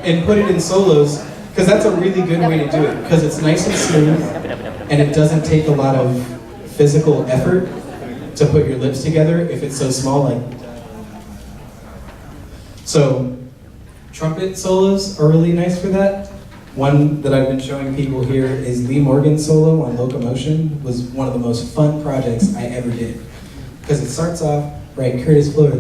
and put it in solos, because that's a really good way to do it, because it's nice and smooth, and it doesn't take a lot of physical effort to put your lips together if it's so small. Like, so trumpet solos are really nice for that. One that I've been showing people here is Lee Morgan's solo on Locomotion. Was one of the most fun projects I ever did. Because it starts off, right, Curtis Florida.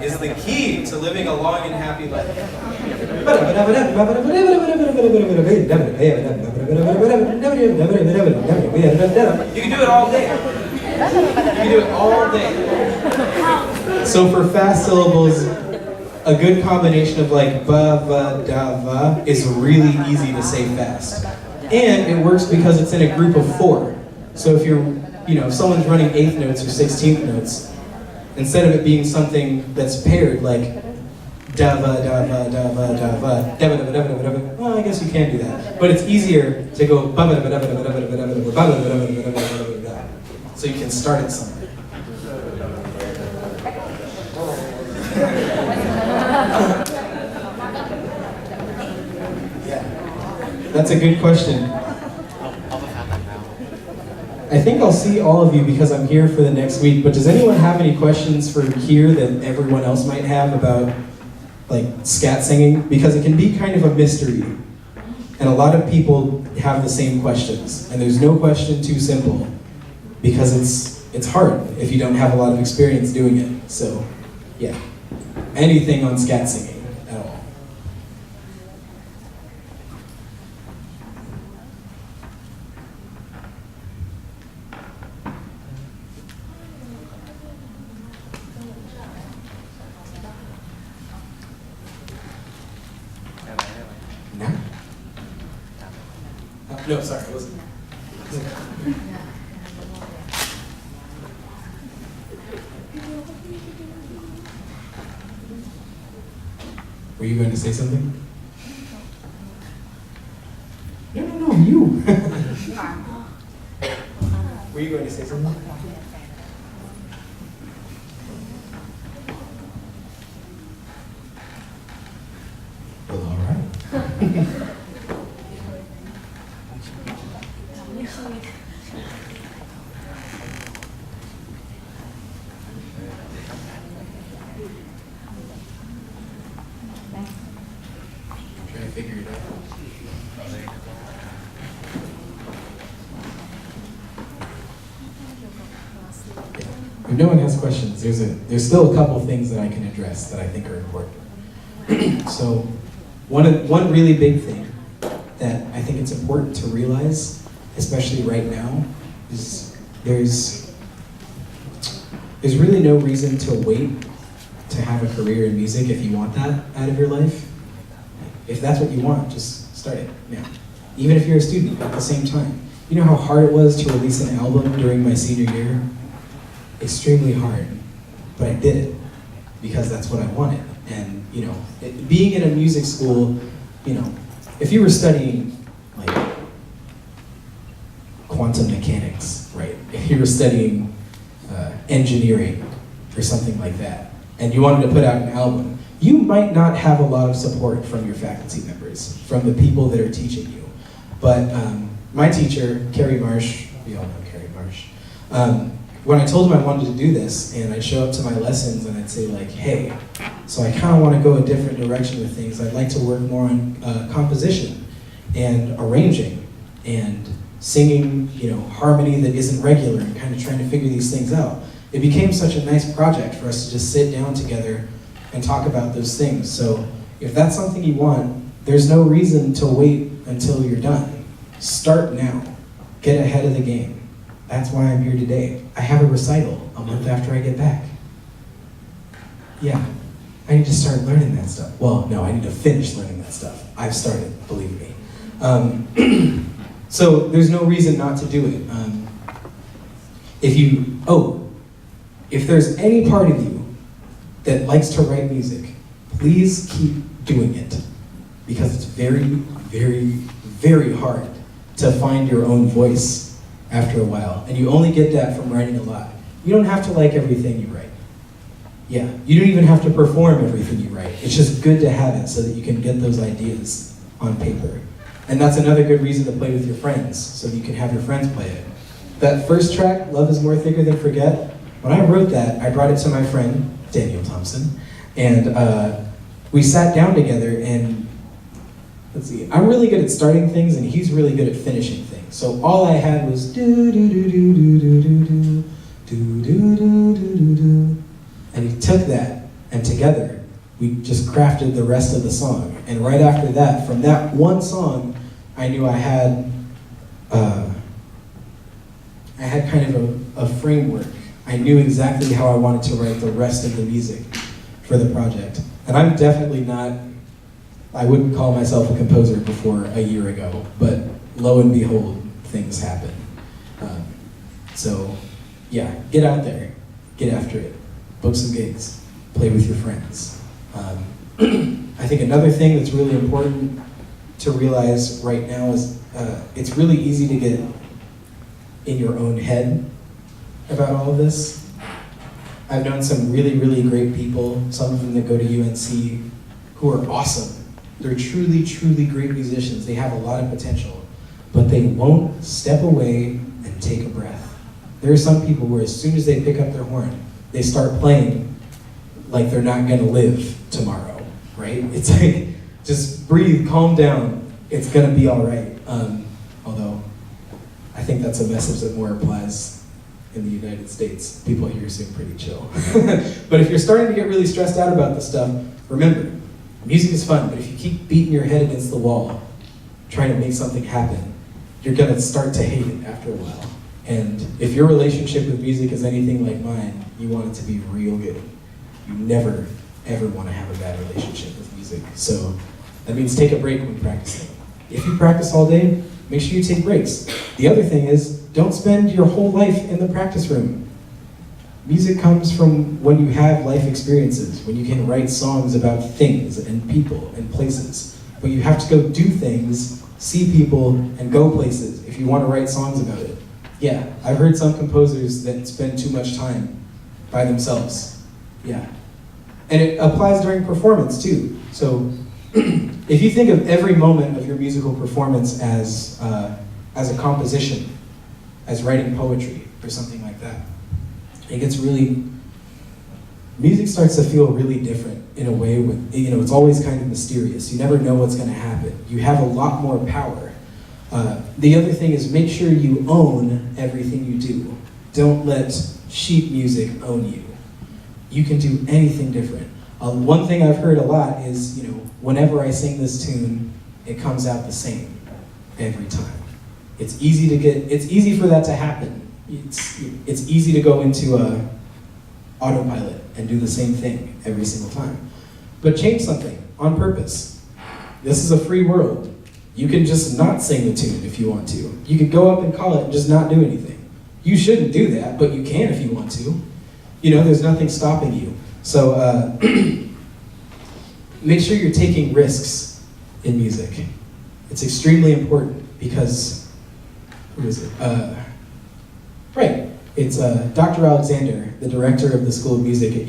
Is the key to living a long and happy life. You can do it all day. You can do it all day. So for fast syllables, a good combination of like ba, va, da, va is really easy to say fast. And it works because it's in a group of 4. So if you're, if someone's running 8th notes or 16th notes, instead of it being something that's paired like da, va, da, va, da, va, da, va, da, va, da, va, da, va, da, va, well, I guess you can do that. But it's easier to go ba, va, da, va, da, va, da, va, da, va, da, va, da, va, da, va, da, va, da, va, da, va. So you can start it somewhere. Yeah, that's a good question. I think I'll see all of you because I'm here for the next week, but does anyone have any questions for here that everyone else might have about like scat singing? Because it can be kind of a mystery, and a lot of people have the same questions, and there's no question too simple because it's hard if you don't have a lot of experience doing it. So yeah, anything on scat singing at all. No? No, sorry, it wasn't. Were you going to say something? No, you. Were you going to say something? Well, all right. Trying to figure it out. If no one has questions, there's still a couple things that I can address that I think are important. So one really big thing that I think it's important to realize, especially right now, is there's really no reason to wait to have a career in music if you want that out of your life. If that's what you want, just start it now. Even if you're a student at the same time. You know how hard it was to release an album during my senior year? Extremely hard, but I did it because that's what I wanted. And being in a music school, if you were studying like quantum mechanics, right? If you were studying engineering or something like that, and you wanted to put out an album, you might not have a lot of support from your faculty members, from the people that are teaching you. But my teacher, Cary Marsh, we all know Cary Marsh, when I told him I wanted to do this, and I'd show up to my lessons and I'd say like, hey, so I kind of want to go a different direction with things. I'd like to work more on composition and arranging and singing, harmony that isn't regular and kind of trying to figure these things out. It became such a nice project for us to just sit down together and talk about those things. So if that's something you want, there's no reason to wait until you're done. Start now. Get ahead of the game. That's why I'm here today. I have a recital a month after I get back. Yeah, I need to start learning that stuff. Well, no, I need to finish learning that stuff. I've started, believe me. So there's no reason not to do it. If there's any part of you that likes to write music, please keep doing it. Because it's very, very, very hard to find your own voice after a while. And you only get that from writing a lot. You don't have to like everything you write. Yeah, you don't even have to perform everything you write. It's just good to have it so that you can get those ideas on paper. And that's another good reason to play with your friends, so that you can have your friends play it. That first track, Love is More Thicker Than Forget, when I wrote that, I brought it to my friend, Daniel Thompson, and we sat down together and, let's see, I'm really good at starting things and he's really good at finishing things. So all I had was do do do do do do do do do do do do do, and he took that, and together we just crafted the rest of the song. And right after that, from that one song, I knew I had kind of a framework. I knew exactly how I wanted to write the rest of the music for the project. And I'm definitely not, I wouldn't call myself a composer before a year ago, but lo and behold, things happen. So yeah, get out there, get after it, book some gigs, play with your friends. I think another thing that's really important to realize right now is it's really easy to get in your own head about all of this. I've known some really, really great people, some of them that go to UNC, who are awesome. They're truly, truly great musicians. They have a lot of potential, but they won't step away and take a breath. There are some people where as soon as they pick up their horn, they start playing like they're not gonna live tomorrow, right? It's like, just breathe, calm down, it's gonna be all right. Although, I think that's a message that more applies in the United States. People here seem pretty chill. But if you're starting to get really stressed out about this stuff, remember, music is fun, but if you keep beating your head against the wall, trying to make something happen, you're gonna start to hate it after a while. And if your relationship with music is anything like mine, you want it to be real good. You never, ever want to have a bad relationship with music. So that means take a break when practicing. If you practice all day, make sure you take breaks. The other thing is, don't spend your whole life in the practice room. Music comes from when you have life experiences, when you can write songs about things and people and places. But you have to go do things, see people, and go places if you want to write songs about it. Yeah, I've heard some composers that spend too much time by themselves. Yeah. And it applies during performance too. So if you think of every moment of your musical performance as a composition, as writing poetry or something like that, it gets really, music starts to feel really different in a way with, it's always kind of mysterious. You never know what's gonna happen. You have a lot more power. The other thing is make sure you own everything you do. Don't let sheet music own you. You can do anything different. One thing I've heard a lot is, whenever I sing this tune, it comes out the same every time. It's easy for that to happen. It's easy to go into autopilot and do the same thing every single time. But change something on purpose. This is a free world. You can just not sing the tune if you want to. You could go up and call it and just not do anything. You shouldn't do that, but you can if you want to. There's nothing stopping you. So make sure you're taking risks in music. It's extremely important because, who is it? Right, it's Dr. Alexander, the director of the School of Music at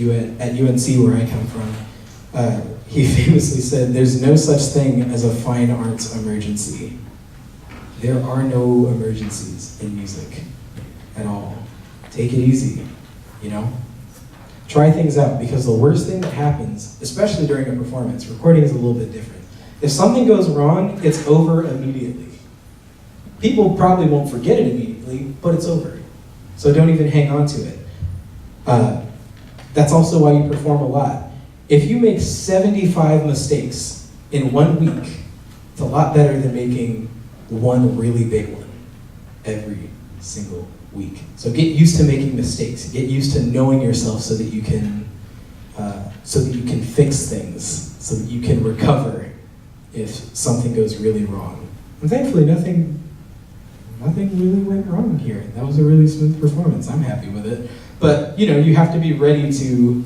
UNC where I come from. He famously said, there's no such thing as a fine arts emergency. There are no emergencies in music at all. take it easy, you know? Try things out, because the worst thing that happens, especially during a performance, recording is a little bit different. If something goes wrong, it's over immediately. People probably won't forget it immediately, but it's over. So don't even hang on to it. That's also why you perform a lot. If you make 75 mistakes in 1 week, it's a lot better than making one really big one every single week. So get used to making mistakes. Get used to knowing yourself so that you can fix things, so that you can recover if something goes really wrong. And thankfully, nothing really went wrong here. That was a really smooth performance. I'm happy with it. But you know, you have to be ready to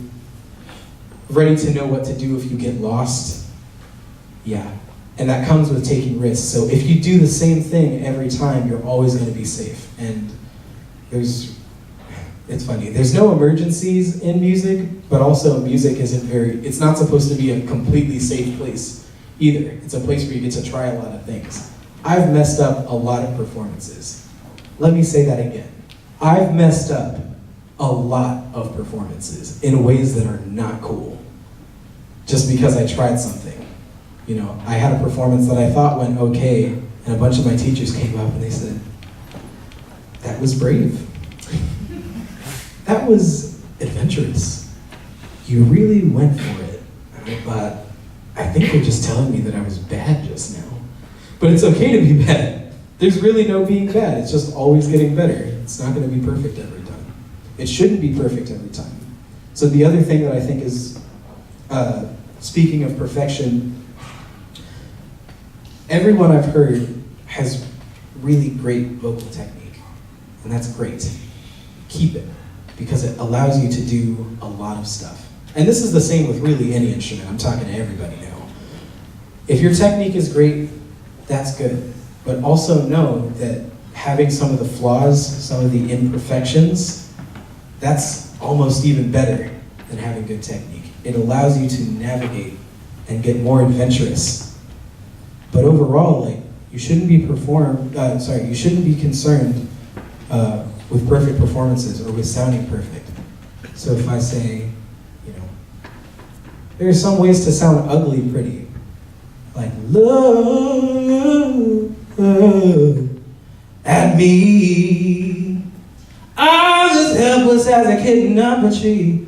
know what to do if you get lost. Yeah. And that comes with taking risks. So if you do the same thing every time, you're always going to be safe. And it's funny, there's no emergencies in music, but also music it's not supposed to be a completely safe place either. It's a place where you get to try a lot of things. I've messed up a lot of performances. Let me say that again. I've messed up a lot of performances in ways that are not cool, just because I tried something. You know, I had a performance that I thought went okay, and a bunch of my teachers came up and they said, "That was brave. That was adventurous. You really went for it." And I thought, I think they're just telling me that I was bad just now. But it's okay to be bad. There's really no being bad. It's just always getting better. It's not going to be perfect every time. It shouldn't be perfect every time. So the other thing that I think is, speaking of perfection, everyone I've heard has really great vocal technique, and that's great. Keep it, because it allows you to do a lot of stuff. And this is the same with really any instrument. I'm talking to everybody now. If your technique is great, that's good. But also know that having some of the flaws, some of the imperfections, that's almost even better than having good technique. It allows you to navigate and get more adventurous. But overall, like, you shouldn't be concerned with perfect performances or with sounding perfect. So if I say, you know, there are some ways to sound ugly pretty, like look at me, I'm as helpless as a kitten up a tree.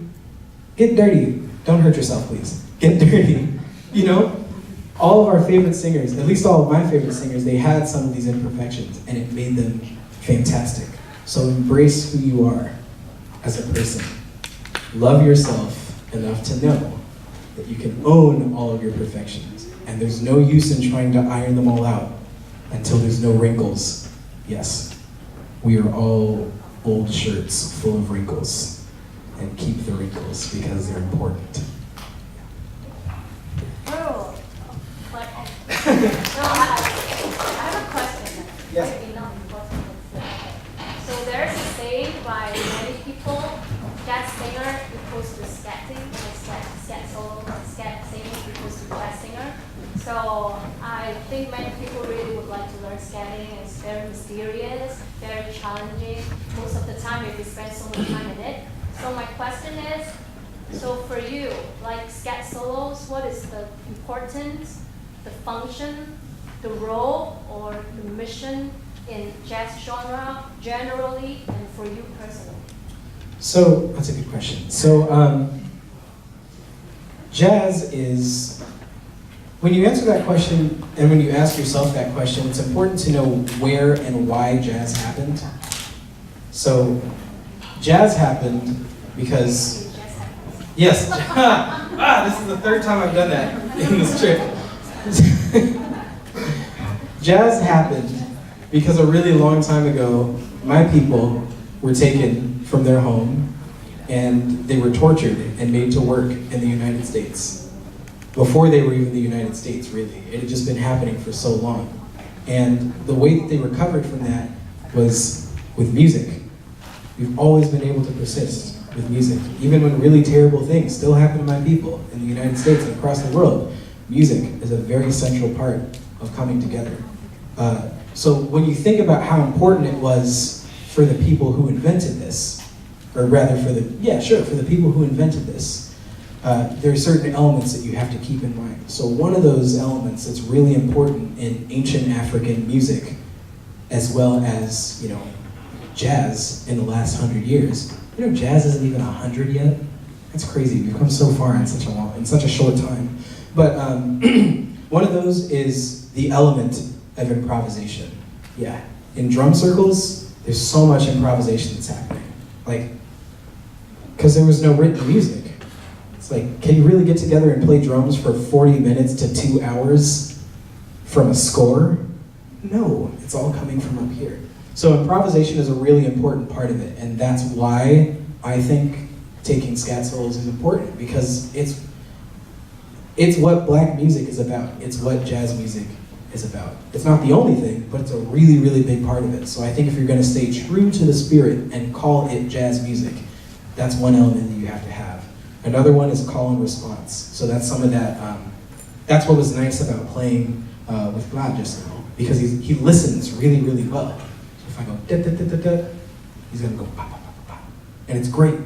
Get dirty. Don't hurt yourself, please. Get dirty. You know, all of our favorite singers, at least all of my favorite singers, they had some of these imperfections, and it made them fantastic. So embrace who you are as a person. Love yourself enough to know that you can own all of your perfections, and there's no use in trying to iron them all out until there's no wrinkles. Yes, we are all old shirts full of wrinkles, and keep the wrinkles because they're important. Oh, but no, I have a question. Yes. Maybe not important. So there's a saying by many people that singer equals to scatting, like scat solo, scat singing equals to jazz singer. So I think many people really would like to learn scatting. It's very mysterious, very challenging. Most of the time, if you spend so much time in it. So my question is, so for you, like scat solos, what is the importance, the function, the role, or the mission in jazz genre generally, and for you personally? So that's a good question. So jazz is, when you answer that question and when you ask yourself that question, it's important to know where and why jazz happened. So jazz happened because, yes, this is the third time I've done that in this trip. Jazz happened because a really long time ago, my people were taken from their home and they were tortured and made to work in the United States. Before they were even the United States, really. It had just been happening for so long. And the way that they recovered from that was with music. We've always been able to persist with music. Even when really terrible things still happen to my people in the United States and across the world, music is a very central part of coming together. So when you think about how important it was for the people who invented this, or rather for the people who invented this, there are certain elements that you have to keep in mind. So one of those elements that's really important in ancient African music, as well as, jazz in the last 100 years. Jazz isn't even 100 yet. That's crazy. We've come so far in such a short time. But one of those is the element of improvisation. Yeah, in drum circles, there's so much improvisation that's happening. Because there was no written music. It's like, can you really get together and play drums for 40 minutes to 2 hours from a score? No, it's all coming from up here. So improvisation is a really important part of it, and that's why I think taking scat solos is important, because it's what black music is about. It's what jazz music is about. It's not the only thing, but it's a really, really big part of it. So I think if you're going to stay true to the spirit and call it jazz music, that's one element that you have to have. Another one is call and response. So that's some of that, that's what was nice about playing with Vlad just now, because he listens really, really well. So if I go da da da da da, he's gonna go pa pa pa pa, and it's great.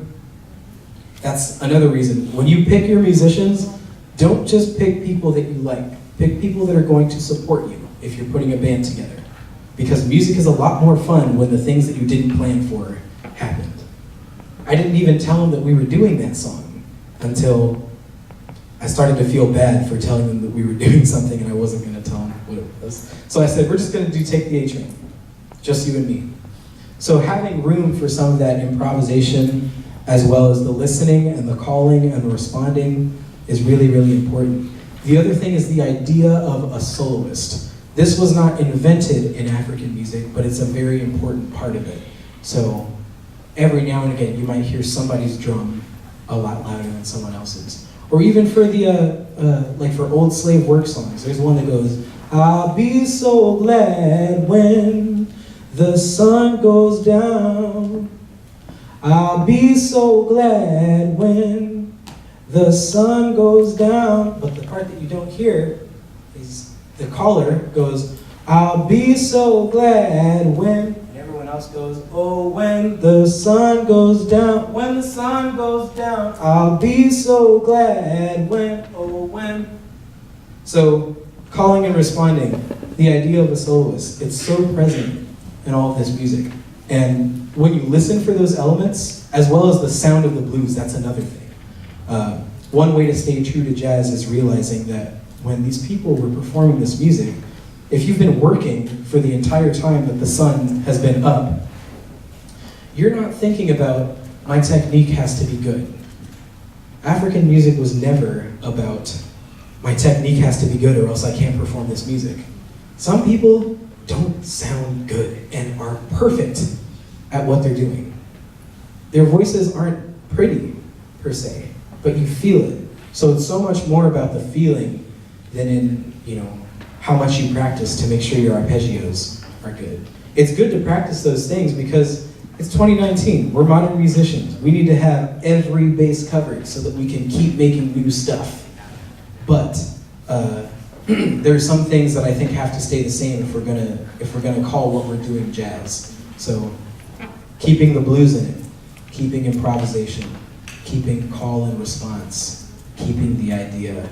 That's another reason. When you pick your musicians, don't just pick people that you like. Pick people that are going to support you if you're putting a band together. Because music is a lot more fun when the things that you didn't plan for happened. I didn't even tell them that we were doing that song until I started to feel bad for telling them that we were doing something and I wasn't going to tell them what it was. So I said, we're just going to do Take the A Train, just you and me. So having room for some of that improvisation, as well as the listening and the calling and the responding, is really, really important. The other thing is the idea of a soloist. This was not invented in African music, but it's a very important part of it. So every now and again, you might hear somebody's drum a lot louder than someone else's. Or even for the, like for old slave work songs, there's one that goes, I'll be so glad when the sun goes down. I'll be so glad when the sun goes down. But the part that you don't hear is the caller goes, I'll be so glad when, and everyone else goes, oh, when the sun goes down, when the sun goes down, I'll be so glad when, oh, when. So, calling and responding, the idea of a soloist, it's so present in all of this music. And when you listen for those elements, as well as the sound of the blues, that's another thing. One way to stay true to jazz is realizing that when these people were performing this music, if you've been working for the entire time that the sun has been up, you're not thinking about, my technique has to be good. African music was never about, my technique has to be good or else I can't perform this music. Some people don't sound good and are perfect at what they're doing. Their voices aren't pretty, per se, but you feel it. So it's so much more about the feeling than in, how much you practice to make sure your arpeggios are good. It's good to practice those things because it's 2019, we're modern musicians. We need to have every base covered so that we can keep making new stuff. But there are some things that I think have to stay the same if we're gonna call what we're doing jazz. So keeping the blues in it, keeping improvisation, keeping call and response, keeping the idea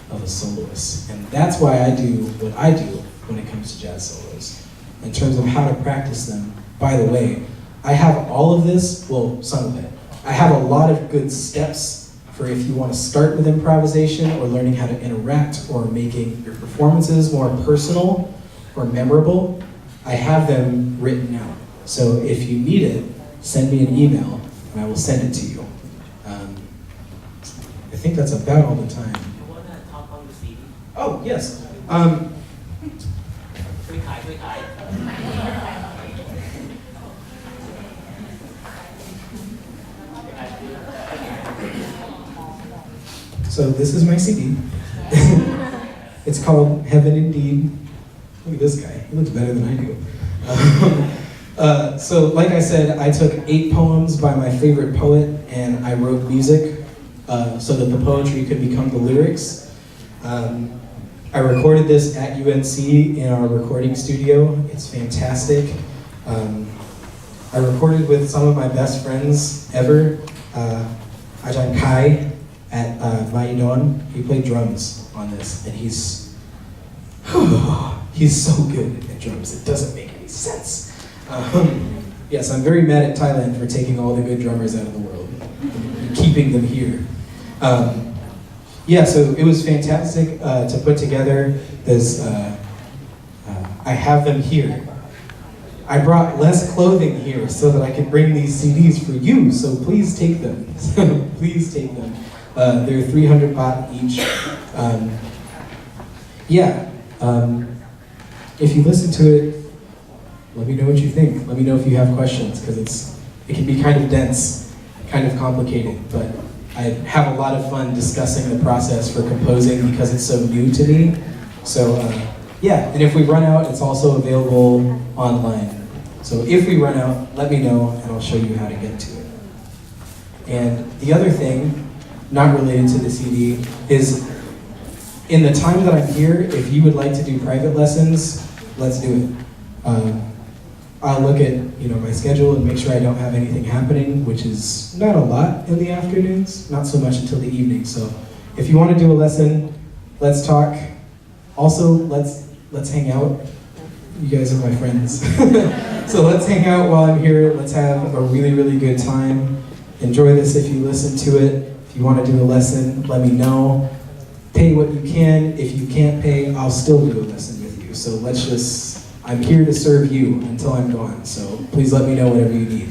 of a soloist. And that's why I do what I do when it comes to jazz solos. In terms of how to practice them, by the way, I have all of this, well, some of it. I have a lot of good steps for if you want to start with improvisation or learning how to interact or making your performances more personal or memorable. I have them written out. So if you need it, send me an email and I will send it to you. I think that's about all the time. You want to talk on the CD? Oh, yes. So this is my CD. It's called Heaven Indeed. Look at this guy, he looks better than I do. So like I said, I took 8 poems by my favorite poet and I wrote music so that the poetry could become the lyrics. I recorded this at UNC in our recording studio. It's fantastic. I recorded with some of my best friends ever, Julian Cary at Maidon. He played drums on this, and he's so good at drums. It doesn't make any sense. Yes, I'm very mad at Thailand for taking all the good drummers out of the world and keeping them here. Yeah, so it was fantastic to put together this. I have them here. I brought less clothing here so that I could bring these CDs for you, so please take them. Please take them. They're 300 baht each. If you listen to it, let me know what you think. Let me know if you have questions, because it can be kind of dense, kind of complicated, but I have a lot of fun discussing the process for composing because it's so new to me. So yeah, and if we run out, it's also available online. So if we run out, let me know and I'll show you how to get to it. And the other thing, not related to the CD, is in the time that I'm here, if you would like to do private lessons, let's do it. I'll look at my schedule and make sure I don't have anything happening, which is not a lot in the afternoons, not so much until the evening. So if you want to do a lesson, let's talk. Also, let's hang out. You guys are my friends. So let's hang out while I'm here. Let's have a really, really good time. Enjoy this if you listen to it. If you want to do a lesson, let me know. Pay what you can. If you can't pay, I'll still do a lesson with you. So I'm here to serve you until I'm gone. So please let me know whatever you need.